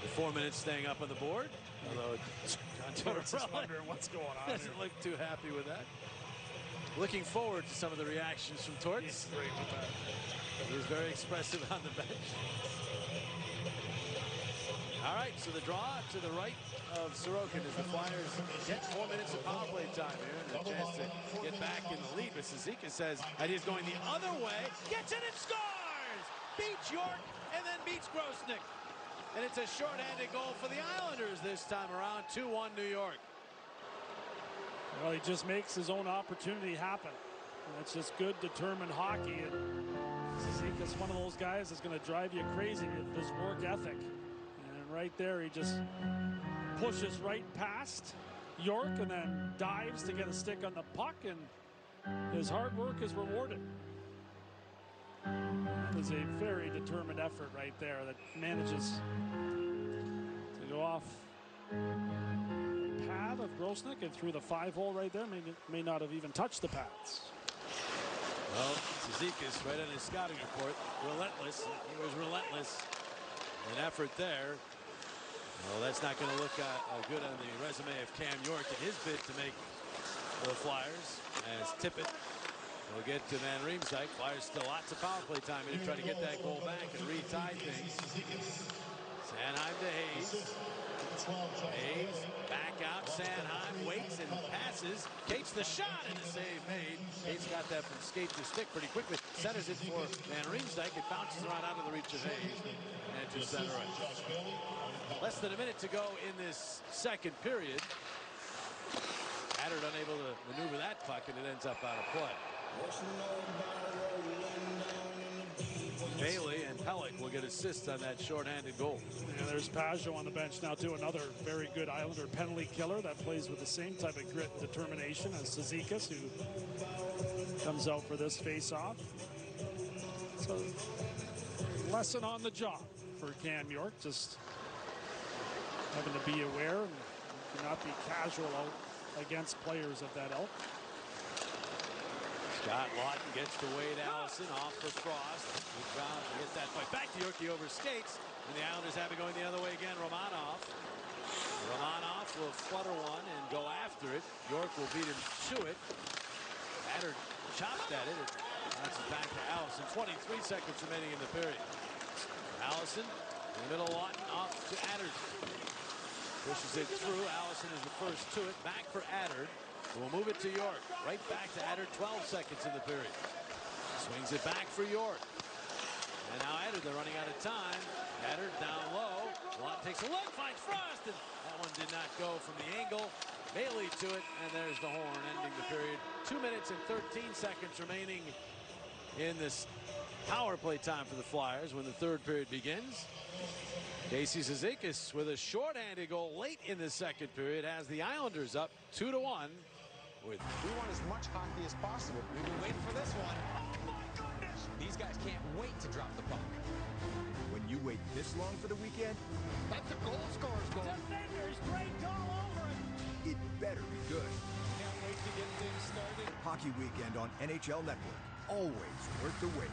the 4 minutes staying up on the board. Although Torts is wondering what's going on. Doesn't look too happy with that. Looking forward to some of the reactions from Torts. He's great with that. He's very expressive on the bench. All right, so the draw to the right of Sorokin as the Flyers get 4 minutes of power play time here and a chance to get back in the lead. But Sazika says that he's going the other way, gets it and scores! Beats York and then beats Grosnick. And it's a shorthanded goal for the Islanders this time around, 2-1 New York. Well, he just makes his own opportunity happen. And it's just good, determined hockey. And Sazika's one of those guys that's going to drive you crazy with his work ethic. And right there, he just pushes right past York and then dives to get a stick on the puck, and his hard work is rewarded. That is a very determined effort right there that manages go off pad of Grosnick and through the 5-hole right there. May not have even touched the pads. Well, Cizikas, right on his scouting report, relentless. He was relentless. An effort there. Well, that's not going to look good on the resume of Cam York in his bid to make the Flyers, as Tippett will get to Van Riemsdyk. Flyers still lots of power play time in to try to get that goal back and retie things. Sanheim to Hayes. Hayes back out. Sanheim waits and passes. Cates the shot and the save made. Cates got that from skate to stick pretty quickly. Centers it for Van Riemsdyk. It bounces around out of the reach of Hayes and to center ice. Less than a minute to go in this second period. Haddard unable to maneuver that puck, and it ends up out of play. Bailey and Pellick will get assists on that shorthanded goal. Yeah, there's Pajot on the bench now too, another very good Islander penalty killer that plays with the same type of grit and determination as Cizikas, who comes out for this face-off. So, lesson on the job for Cam York, just having to be aware and cannot be casual out against players of that ilk. Scott Lawton gets to Wade Allison off for Frost. He tries to get that fight back to Yorkie over skates. And the Islanders have it going the other way again. Romanov will flutter one and go after it. York will beat him to it. Haddard chopped at it. That's it back to Allison. 23 seconds remaining in the period. Allison in the middle. Lawton off to Haddard. Pushes it through. Allison is the first to it. Back for Haddard. We'll move it to York. Right back to Haddard. 12 seconds in the period. Swings it back for York. And now Haddard, they're running out of time. Haddard down low. Lott takes a look, finds Frost, and that one did not go from the angle. Bailey to it, and there's the horn ending the period. 2 minutes and 13 seconds remaining in this power play time for the Flyers when the third period begins. Casey Cizikas with a shorthanded goal late in the second period has the Islanders up 2-1. We want as much hockey as possible. We've been waiting for this one. Oh my goodness! These guys can't wait to drop the puck. When you wait this long for the weekend, That's a goal scorer's goal. Defenders break all over it. it better be good. Can't wait to get things started. Hockey Weekend on NHL Network. Always worth the wait.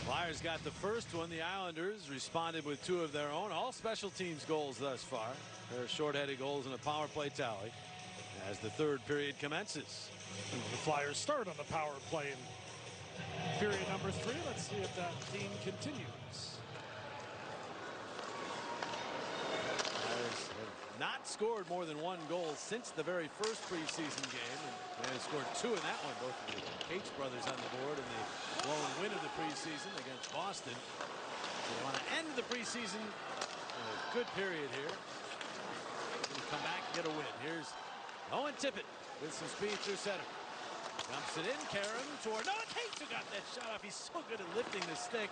Flyers got the first one. The Islanders responded with two of their own. All special teams goals thus far. There are shorthanded goals and a power play tally as the third period commences. The Flyers start on the power play in period number 3. Let's see if that theme continues. Flyers have not scored more than one goal since the very first preseason game, and they scored 2 in that one. Both of the Cates brothers on the board in the blown win of the preseason against Boston. So they want to end the preseason in a good period here. And come back and get a win. Here's Owen Tippett with some speed through center. Dumps it in. Karam toward Noah Cates, who got that shot off. He's so good at lifting the stick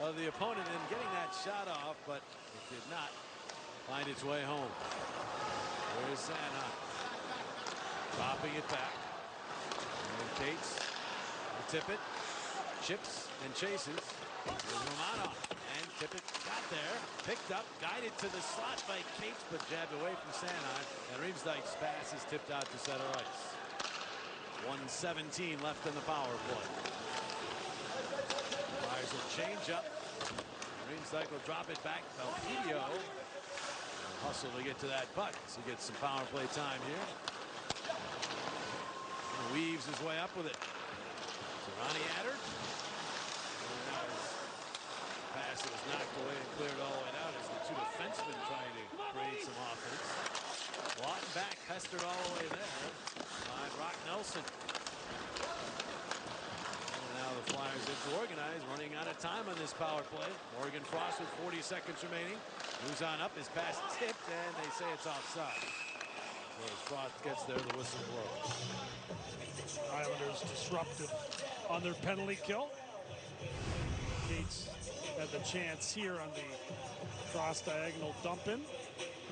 of the opponent and getting that shot off, but it did not find its way home. There's Sanheim. Dropping it back. And Cates. Tippett. Chips and chases. There's Romanov. And Tippett got there. Picked up. Guided to the slot by Cates, but jabbed away from Sanheim. And Riemsdyk's pass is tipped out to center ice. 1:17 left in the power play. Flyers will change up. Riemsdyk will drop it back. Belpedio will hustle to get to that puck. So he gets some power play time here. And weaves his way up with it. So Ronnie Haddard. Pass that was knocked away and cleared all the way out as the two defensemen trying to create some offense. Lawton back, pestered all the way there by Brock Nelson. And now the Flyers have to organize, running out of time on this power play. Morgan Frost with 40 seconds remaining. Moves on up, his pass tipped, and they say it's offside. So as Frost gets there, the whistle blows. Islanders disruptive on their penalty kill. Cates had the chance here on the cross diagonal dump in.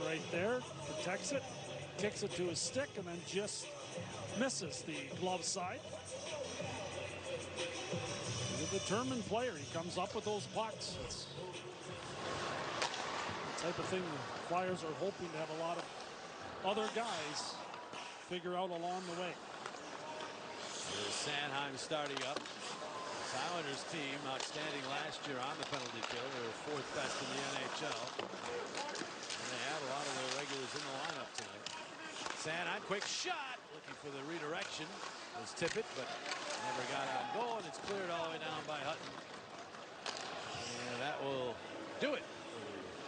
Right there, protects it, kicks it to his stick, and then just misses the glove side. He's a determined player. He comes up with those pucks. It's the type of thing the Flyers are hoping to have a lot of other guys figure out along the way. Here's Sanheim starting up. This Islanders team, outstanding last year on the penalty kill. They were fourth best in the NHL. And they have a lot of their regulars in the lineup tonight. Sanheim, quick shot, looking for the redirection. Was Tippett, but never got on goal, and it's cleared all the way down by Hutton. And that will do it.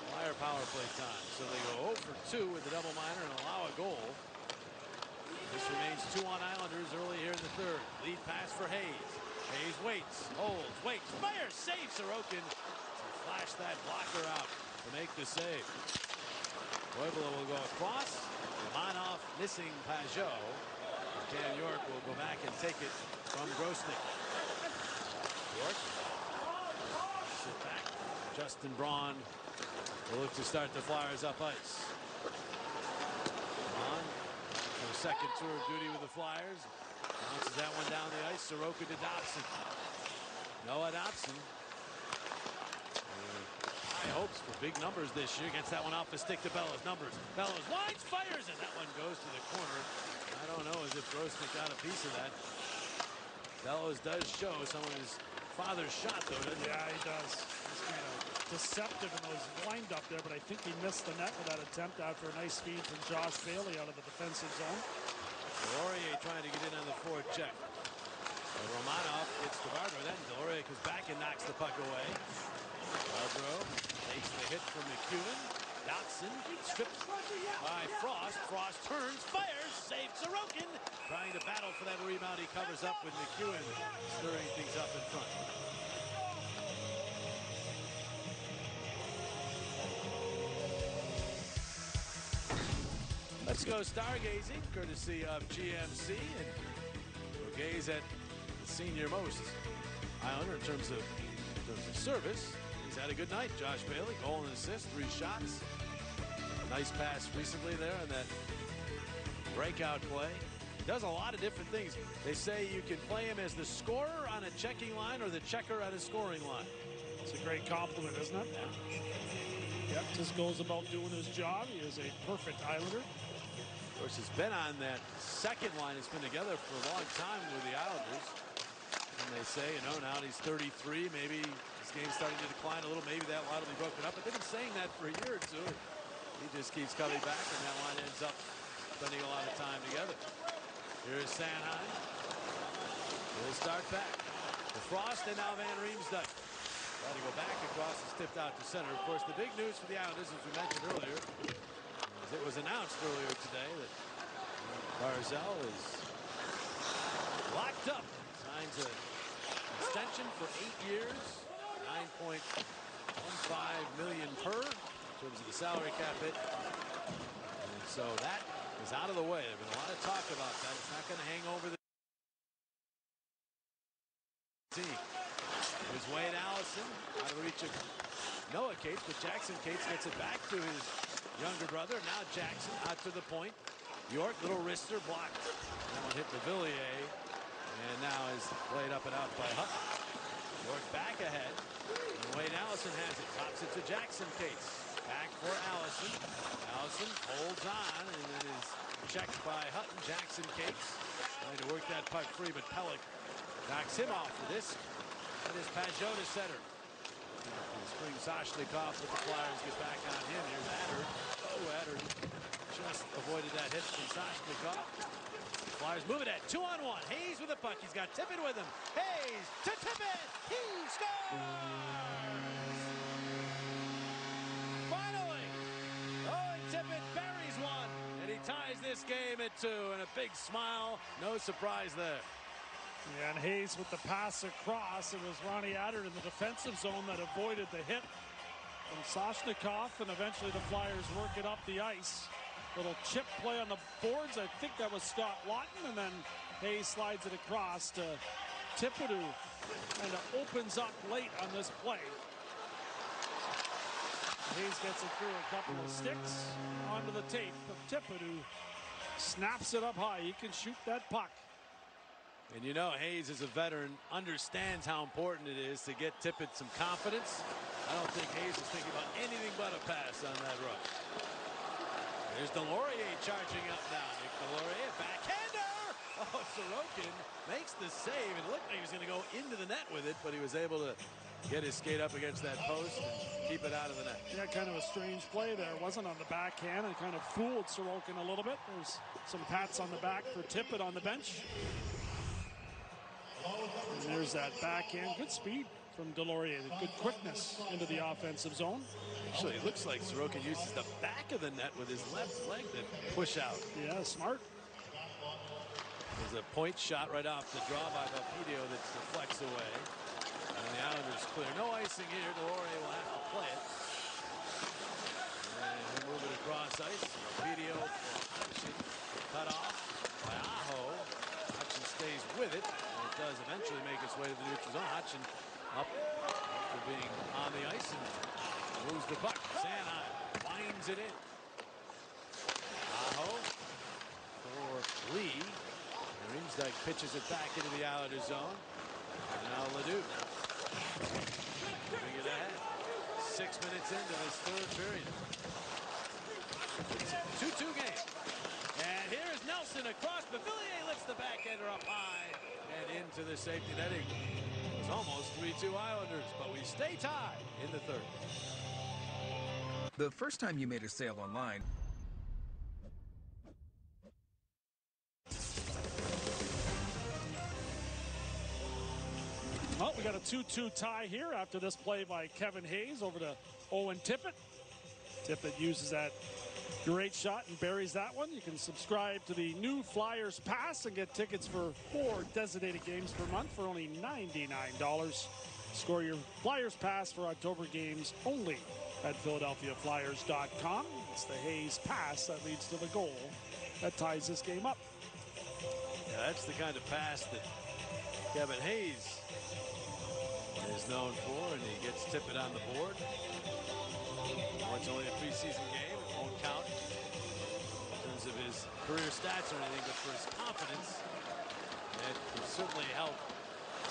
Flyer power play time. So they go 0 for 2 with the double minor and allow a goal. This remains 2 on Islanders early here in the third. Lead pass for Hayes. Hayes waits, holds, waits, fires, saves Sorokin to flash that blocker out to make the save. Pueblo will go across. Romanov missing Pajot. Cam York will go back and take it from Grosnick. York. Sit back. Justin Braun will look to start the Flyers up ice. Braun for a second tour of duty with the Flyers. Bounces that one down the ice. Sorokin to Dobson. Noah Dobson. High hopes for big numbers this year. Gets that one off the stick to Bellows. Numbers. Bellows winds, fires, and that one goes to the corner. I don't know as if Grosnick got a piece of that. Bellows does show some of his father's shot, though, doesn't he? Yeah, he does. He's kind of deceptive in those wind up there, but I think he missed the net with that attempt after a nice feed from Josh Bailey out of the defensive zone. Laurier trying to get in on the forward check. And Romanov gets to Barbaro. Then Laurier comes back and knocks the puck away. Barbaro takes the hit from McEwen. Dotson stripped by Frost. Frost turns, fires, saves Sorokin. Trying to battle for that rebound. He covers up with McEwen stirring things up in front. Let's go stargazing, courtesy of GMC, and we'll gaze at the senior most Islander in terms of service. He's had a good night. Josh Bailey, goal and assist, 3 shots. A nice pass recently there on that breakout play. He does a lot of different things. They say you can play him as the scorer on a checking line or the checker on a scoring line. It's a great compliment, isn't it? Yep, just goes about doing his job. He is a perfect Islander. Of course, he's been on that second line. It's been together for a long time with the Islanders. And they say, you know, now he's 33. Maybe his game's starting to decline a little. Maybe that line will be broken up. But they've been saying that for a year or two. He just keeps coming back, and that line ends up spending a lot of time together. Here's Sanheim. He'll start back. To Frost, and now Van Riemsdyk. Trying to go back across and tipped out to center. Of course, the big news for the Islanders, as we mentioned earlier, is it was announced earlier today that Barzal is locked up. Signs an extension for 8 years, $9.15 million per in terms of the salary cap hit. And so that is out of the way. There's been a lot of talk about that. It's not going to hang over the team. Here's Wade Allison out of reach of Noah Cates, but Jackson Cates gets it back to his younger brother. Now Jackson out to the point. York, little wrister, blocked. That one hit the Villiers, and now is played up and out by Hutton. York back ahead, and Wade Allison has it. Tops it to Jackson Cates. Back for Allison. Allison holds on, and then is checked by Hutton. Jackson Cates trying to work that puck free, but Pellick knocks him off for this. That is Pajot to center. Spring Soshnikov with the Flyers get back on him. Here's Adder. Oh, Adder just avoided that hit from Soshnikov. Flyers move it at 2-on-1. Hayes with the puck. He's got Tippett with him. Hayes to Tippett. He scores! Finally! Owen Tippett buries one, and he ties this game at 2. And a big smile. No surprise there. Yeah, and Hayes with the pass across. It was Ronnie Adder in the defensive zone that avoided the hit from Soshnikov, and eventually the Flyers work it up the ice. Little chip play on the boards. I think that was Scott Laughton, and then Hayes slides it across to Thibodeau, and it opens up late on this play. Hayes gets it through a couple of sticks onto the tape, but Thibodeau snaps it up high. He can shoot that puck. And you know, Hayes, as a veteran, understands how important it is to get Tippett some confidence. I don't think Hayes is thinking about anything but a pass on that rush. There's Delorier charging up now. Nick Delorier, backhander! Oh, Sorokin makes the save. It looked like he was going to go into the net with it, but he was able to get his skate up against that post and keep it out of the net. Yeah, kind of a strange play there. It wasn't on the backhand and kind of fooled Sorokin a little bit. There's some pats on the back for Tippett on the bench. And there's that backhand. Good speed from Delorier. Good quickness into the offensive zone. Actually, it looks like Sorokin uses the back of the net with his left leg to push out. Yeah, smart. There's a point shot right off the draw by Belpedio that deflects away. And the Islanders clear. No icing here. Delorier will have to play it. And he'll move it across ice. Belpedio for Hutchin. Cut off by Aho. Hutchin stays with it. And it does eventually make its way to the neutral zone. Hutchin up after being on the ice and moves the puck. Sanheim winds it in. Aho for Lee. Riemsdyk pitches it back into the Islander zone. And now Ledoux. Moving it ahead. 6 minutes into this third period. It's a 2-2 game. And here is Nelson across. Bavillier lifts the backhander up high and into the safety netting. It's almost 3-2 Islanders, but we stay tied in the third. The first time you made a sale online, Well, we got a 2-2 tie here after this play by Kevin Hayes over to Owen Tippett. Tippett uses that great shot and buries that one. You can subscribe to the new Flyers Pass and get tickets for 4 designated games per month for only $99. Score your Flyers Pass for October games only at PhiladelphiaFlyers.com. It's the Hayes pass that leads to the goal that ties this game up. Yeah, that's the kind of pass that Kevin Hayes is known for, and he gets Tippett on the board. Well, it's only a preseason game. It won't count in terms of his career stats or anything, but for his confidence, it will certainly help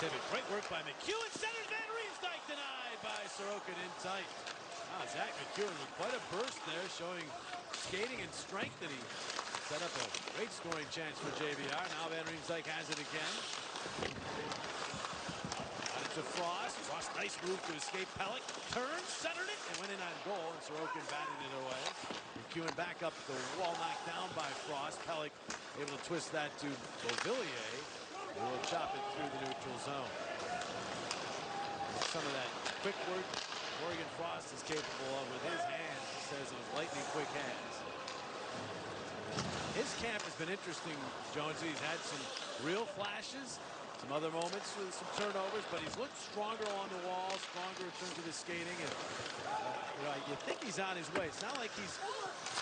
Tippett. Great work by McEwen. Centered Van Riemsdyk denied by Sorokin in tight. Wow, Zach McEwen with quite a burst there, showing skating and strength, and he set up a great scoring chance for JVR. Now Van Riemsdyk has it again. To Frost. Frost, nice move to escape Pelech. Turned, centered it, and went in on goal, and Sorokin batted it away. McEwen back up the wall, knocked down by Frost. Pelech able to twist that to Beauvillier, who will chop it through the neutral zone. Some of that quick work Morgan Frost is capable of with his hands. He says it was lightning quick hands. His camp has been interesting, Jonesy. He's had some real flashes. Some other moments with some turnovers, but he's looked stronger on the wall, stronger in terms of his skating, and you think he's on his way. It's not like he's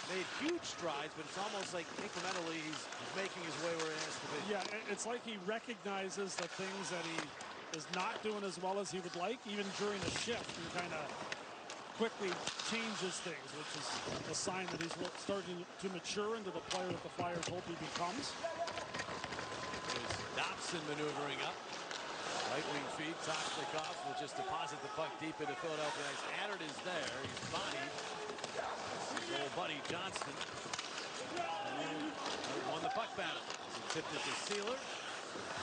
made huge strides, but it's almost like incrementally he's making his way where he has to be. Yeah, it's like he recognizes the things that he is not doing as well as he would like, even during a shift, and kind of quickly changes things, which is a sign that he's starting to mature into the player that the Flyers hope he becomes. Dobson maneuvering up. Right wing feed. Soshnikov will just deposit the puck deep into Philadelphia ice. Adert is there. He's bodied. That's his old buddy Johnston. He won the puck battle. He tipped it to Sealer.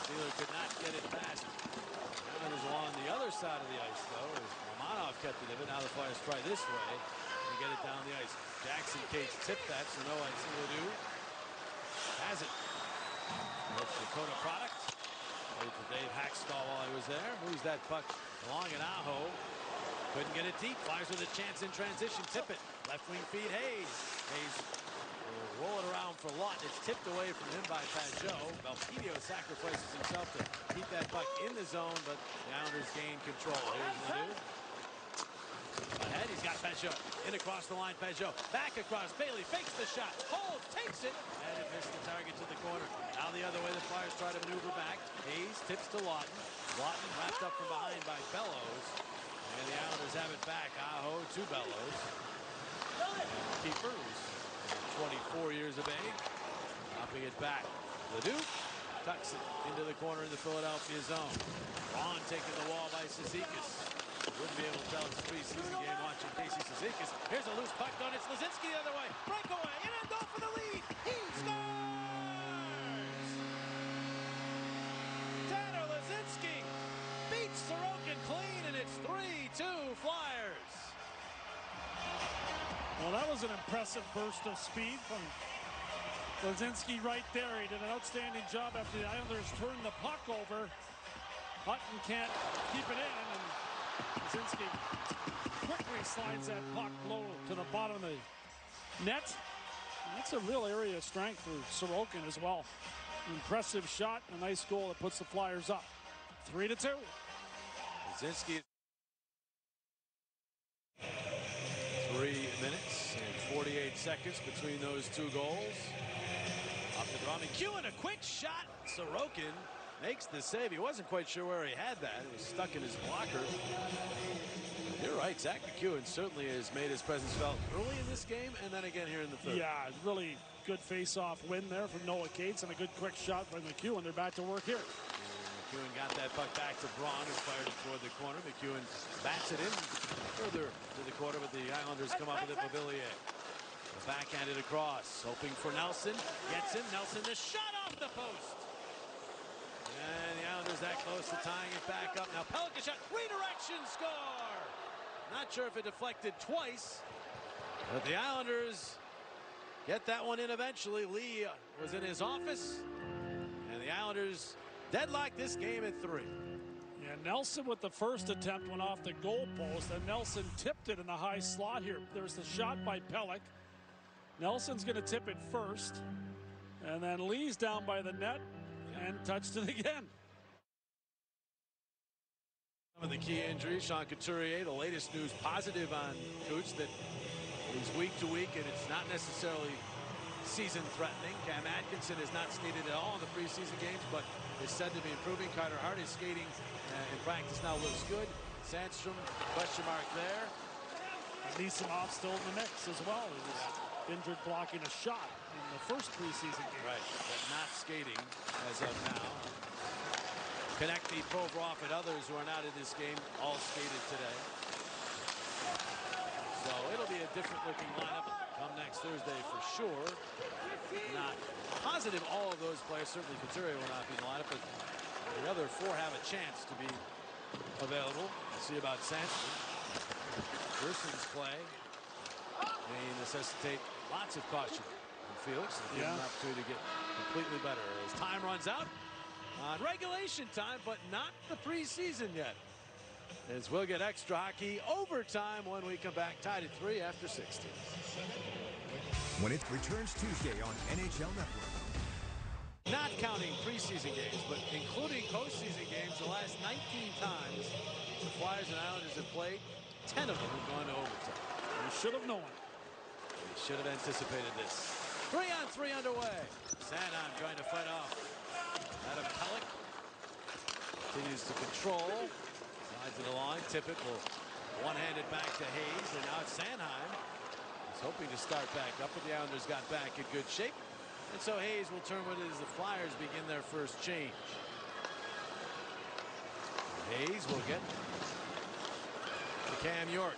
Sealer could not get it past. Islanders along the other side of the ice, though, as Romanov kept it in. Now the Flyers try this way and get it down the ice. Jackson Cage tipped that, so no icing. Ledoux has it. Dakota product. Played for Dave Hackstall while he was there. Moves that puck along, and Aho couldn't get it deep. Flyers with a chance in transition. Tip it. Left wing feed Hayes. Hayes will roll it around for Lawton. It's tipped away from him by Pajot. Belpedio sacrifices himself to keep that puck in the zone, but the Islanders gain control. Here's Ledoux. Ahead, he's got Peugeot. In across the line, Peugeot. Back across, Bailey fakes the shot. Holds, takes it, and it missed the target to the corner. Now the other way, the Flyers try to maneuver back. Hayes tips to Lawton. Lawton wrapped up from behind by Bellows. And the Islanders have it back. Aho to Bellows. And keeper, who's 24 years of age, dropping it back. Ledoux tucks it into the corner in the Philadelphia zone. Braun taking the wall by Cizikas. Wouldn't be able to tell it's a preseason game watching Casey Cizikas. Here's a loose puck on it. Slazinski the other way. Breakaway. In and goal for the lead. He scores! Tanner Lazinski beats Sorokin clean, and it's 3-2 Flyers. Well, that was an impressive burst of speed from Lazinski right there. He did an outstanding job after the Islanders turned the puck over. Hutton can't keep it in, and Lazinski quickly slides that puck low to the bottom of the net. And that's a real area of strength for Sorokin as well. An impressive shot, a nice goal that puts the Flyers up 3-2. Lazinski. 3 minutes and 48 seconds between those two goals. Up the draw, McEwen, a quick shot. Sorokin makes the save. He wasn't quite sure where he had that. It was stuck in his blocker. You're right. Zach McEwen certainly has made his presence felt early in this game and then again here in the third. Yeah, really good face-off win there from Noah Cates and a good quick shot by McEwen. They're back to work here. McEwen got that puck back to Braun, who fired it toward the corner. McEwen bats it in further to the corner, but the Islanders come up with it. Beauvillier backhanded across, hoping for Nelson. Gets him. Nelson, the shot off the post. And the Islanders that close to tying it back up. Now Pelican shot, redirection, score! Not sure if it deflected twice, but the Islanders get that one in eventually. Lee was in his office, and the Islanders deadlock this game at 3. Yeah, Nelson with the first attempt went off the goal post, and Nelson tipped it in the high slot here. There's the shot by Pelech. Nelson's going to tip it first, and then Lee's down by the net and touched it again. Some of the key injuries, Sean Couturier, the latest news positive on Coots, that he's week to week, and it's not necessarily season-threatening. Cam Atkinson is not skated at all in the preseason games, but is said to be improving. Carter Hart is skating in practice now, looks good. Sandstrom, question mark there. And Nisimov still in the mix as well. He was injured blocking a shot in the first preseason game. Right, but not skating as of now. Konechny, Provorov, and others who are not in this game all skated today. So it'll be a different looking lineup come next Thursday for sure. Not positive all of those players, certainly Couturier will not be in the lineup, but the other 4 have a chance to be available. We'll see about Sandstrom. Gerson's play may necessitate lots of caution from Felix and give him an opportunity to get completely better as time runs out on regulation time, but not the preseason yet. As we'll get extra hockey overtime when we come back, tied at 3 after 60. When it returns Tuesday on NHL Network. Not counting preseason games, but including postseason games, the last 19 times the Flyers and Islanders have played, 10 of them have gone to overtime. You should have known. We should have anticipated this. 3-on-3 underway. Sanheim trying to fight off Adam Pelech. Continues to control. Side to the line. Tippett will one-handed back to Hayes. And now it's Sanheim. He's hoping to start back up, but the Islanders got back in good shape. And so Hayes will turn with it as the Flyers begin their first change. Hayes will get to Cam York.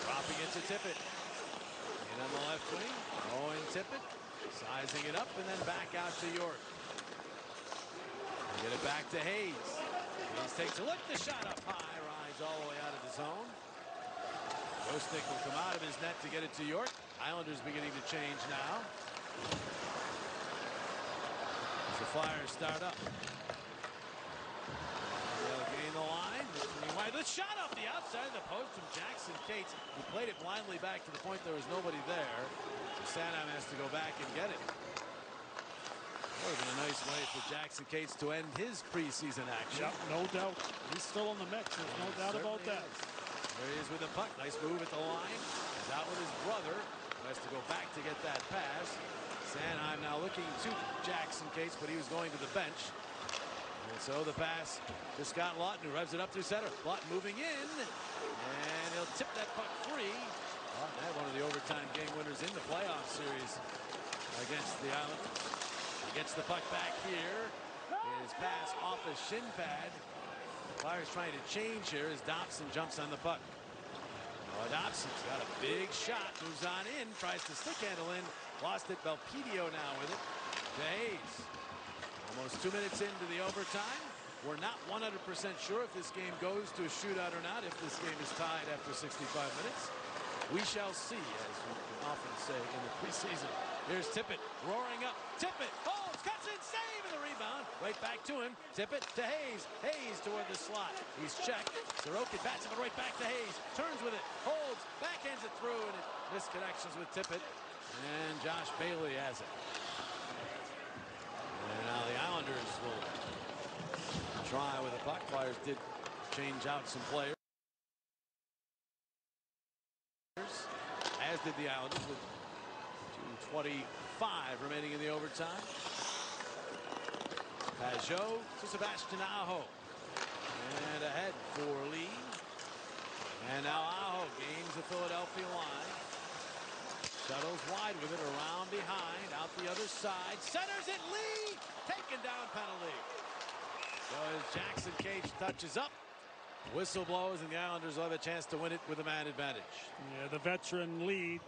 Dropping it to Tippett. In on the left wing. Owen Tippett sizing it up and then back out to York. Get it back to Hayes. Hayes takes a look. The shot up high. Rides all the way out of the zone. Gosnick will come out of his net to get it to York. Islanders beginning to change now. As the Flyers start up. They'll gain the line. Wide. The shot off the outside of the post from Jackson Cates. He played it blindly back to the point there was nobody there. So Sanheim has to go back and get it. Would have been a nice way for Jackson Cates to end his preseason action. Yep, no doubt. He's still in the mix. There's no doubt about that. There he is with the puck. Nice move at the line. He's out with his brother. Has to go back to get that pass. Sanheim now looking to Jackson Cates, but he was going to the bench. And so the pass to Scott Lawton, who revs it up through center. Lawton moving in, and he'll tip that puck free. Lawton had one of the overtime game winners in the playoff series against the Islanders. He gets the puck back here. His pass off a shin pad. The Flyers trying to change here as Dobson jumps on the puck. Dobson's got a big shot, moves on in, tries to stick handle in, lost it. Belpedio now with it to Hayes. Almost 2 minutes into the overtime. We're not 100% sure if this game goes to a shootout or not, if this game is tied after 65 minutes. We shall see, as we often say in the preseason. Here's Tippett roaring up. Tippett, holds, cuts in, save, and the rebound. Right back to him. Tippett to Hayes. Hayes toward the slot. He's checked. Sorokin bats it right back to Hayes. Turns with it. Holds. Backhands it through, and it misconnections with Tippett. And Josh Bailey has it. And now the Islanders will try with the puck. Flyers did change out some players, as did the Islanders, with 2:25 remaining in the overtime. Pajot to Sebastian Aho. And ahead for Lee. And now Aho gains the Philadelphia line. Shuttles wide with it, around behind, out the other side. Centers it, Lee! Taken down, penalty. So as Jackson Cates touches up, whistle blows, and the Islanders will have a chance to win it with a man advantage. Yeah, the veteran Lee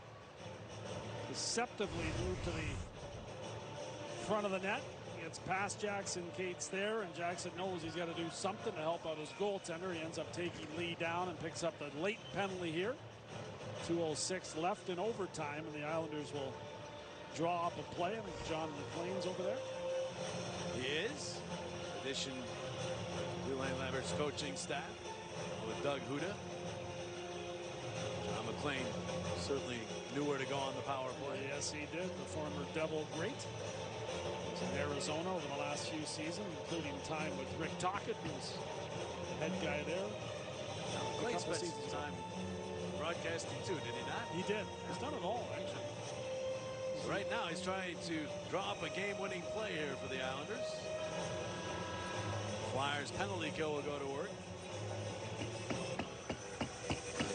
deceptively moved to the front of the net. Gets past Jackson Cates there, and Jackson knows he's got to do something to help out his goaltender. He ends up taking Lee down and picks up the late penalty here. 2:06 left in overtime, and the Islanders will draw up a play. I think John McLean's over there. He is. In addition to Lane Lambert's coaching staff with Doug Huda. John McLean certainly knew where to go on the power play. Yes, he did. The former Devil great. He was in Arizona over the last few seasons, including time with Rick Tocchet, who's the head guy there. McLean spent some time broadcasting too, did he not? He did. He's done it all, actually. So right now he's trying to draw up a game-winning play here for the Islanders. Flyers penalty kill will go to work.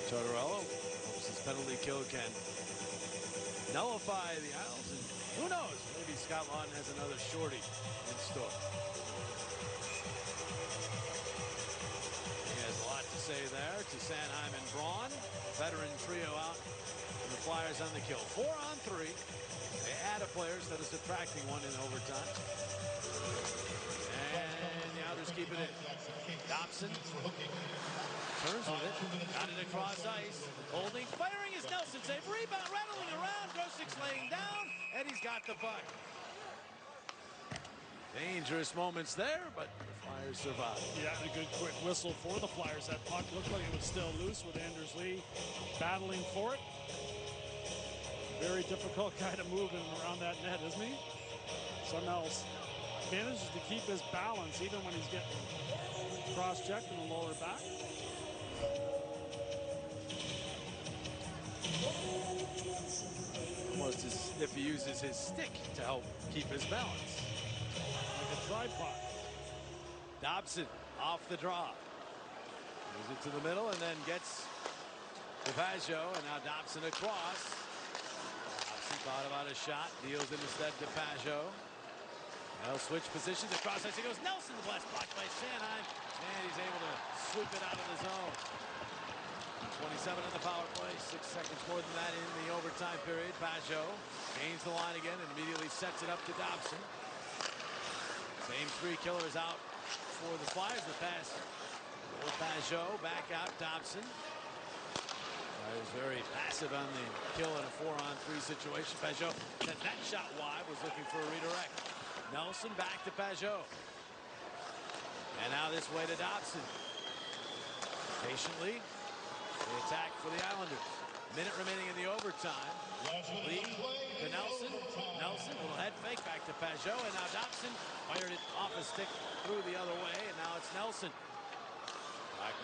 Tortorella hopes his penalty kill can nullify the Isles, and who knows, maybe Scott Lawton has another shorty in store. He has a lot to say there to Sanheim and Braun. Veteran trio out for the Flyers on the kill. 4 on 3. They add a player instead of subtracting one in overtime. And the Islanders keep it in. Dobson turns with it. Got it across ice. Holding, firing is Nelson. Save, rebound, rattling around. Grosic's laying down, and he's got the puck. Dangerous moments there, but the Flyers survive. Yeah, a good quick whistle for the Flyers. That puck looked like it was still loose with Anders Lee battling for it. Very difficult guy to move in and around that net, isn't he? Somehow manages to keep his balance even when he's getting cross-checked in the lower back. Almost as if he uses his stick to help keep his balance. Like a tripod. Dobson off the draw. Moves it to the middle and then gets to Pajot, and now Dobson across. Dobson thought about a shot, deals it instead to Pajot. They'll switch positions across ice. He goes Nelson, the blast blocked by Sanheim, and he's able to sweep it out of the zone. 27 on the power play, 6 seconds more than that in the overtime period. Pajot gains the line again and immediately sets it up to Dobson. Same three killers out for the Flyers. The pass for Pajot, back out Dobson. Flyers very passive on the kill in a 4-on-3 situation. Pajot sent that shot wide, was looking for a redirect. Nelson back to Pajot. And now this way to Dobson. Patiently, the attack for the Islanders. Minute remaining in the overtime. Lee to Nelson. Nelson, little head fake back to Pajot. And now Dobson fired it off his stick through the other way. And now it's Nelson.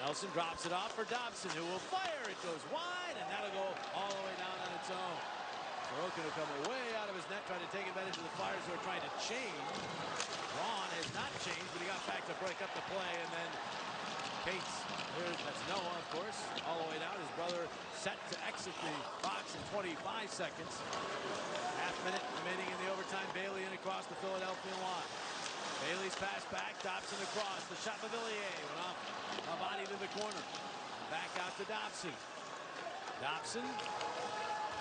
Nelson drops it off for Dobson, who will fire. It goes wide, and that'll go all the way down on its own. Sorokin will come way out of his net, trying to take advantage of the Flyers who are trying to change. Braun has not changed, but he got back to break up the play, and then Cates, that's Noah, of course, all the way down. His brother set to exit the box in 25 seconds. Half minute remaining in the overtime. Bailey in across the Philadelphia line. Bailey's pass back, Dobson across. The shot, Villiers went off a body to the corner. Back out to Dobson. Dobson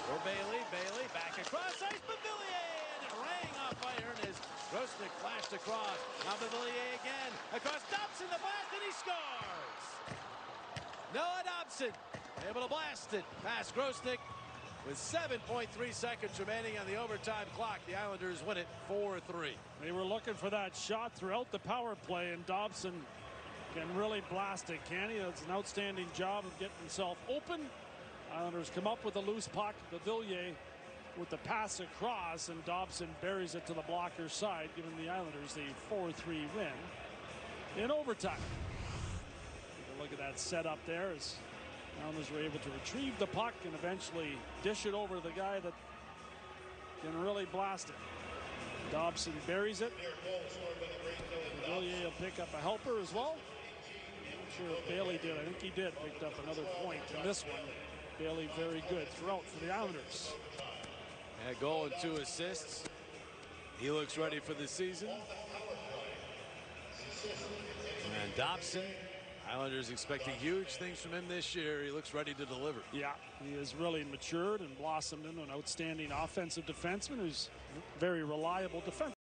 for Bailey. Bailey back across ice, Villiers, and it rang off iron as Grosnick flashed across. Now Villiers again across Dobson, the blast, and he scores. Noah Dobson able to blast it past Grosnick. With 7.3 seconds remaining on the overtime clock, the Islanders win it 4-3. They were looking for that shot throughout the power play, and Dobson can really blast it, can he? That's an outstanding job of getting himself open. Islanders come up with a loose puck. Villiers with the pass across, and Dobson buries it to the blocker's side, giving the Islanders the 4-3 win in overtime. Take a look at that setup there as Islanders were able to retrieve the puck and eventually dish it over to the guy that can really blast it. Dobson buries it. Villiers will pick up a helper as well. I'm not sure if Bailey did. I think he did. Picked up another point in this one. Bailey very good throughout for the Islanders. A goal and 2 assists. He looks ready for the season. And Dobson, Islanders expecting huge things from him this year. He looks ready to deliver. Yeah, he has really matured and blossomed into an outstanding offensive defenseman who's very reliable defenseman.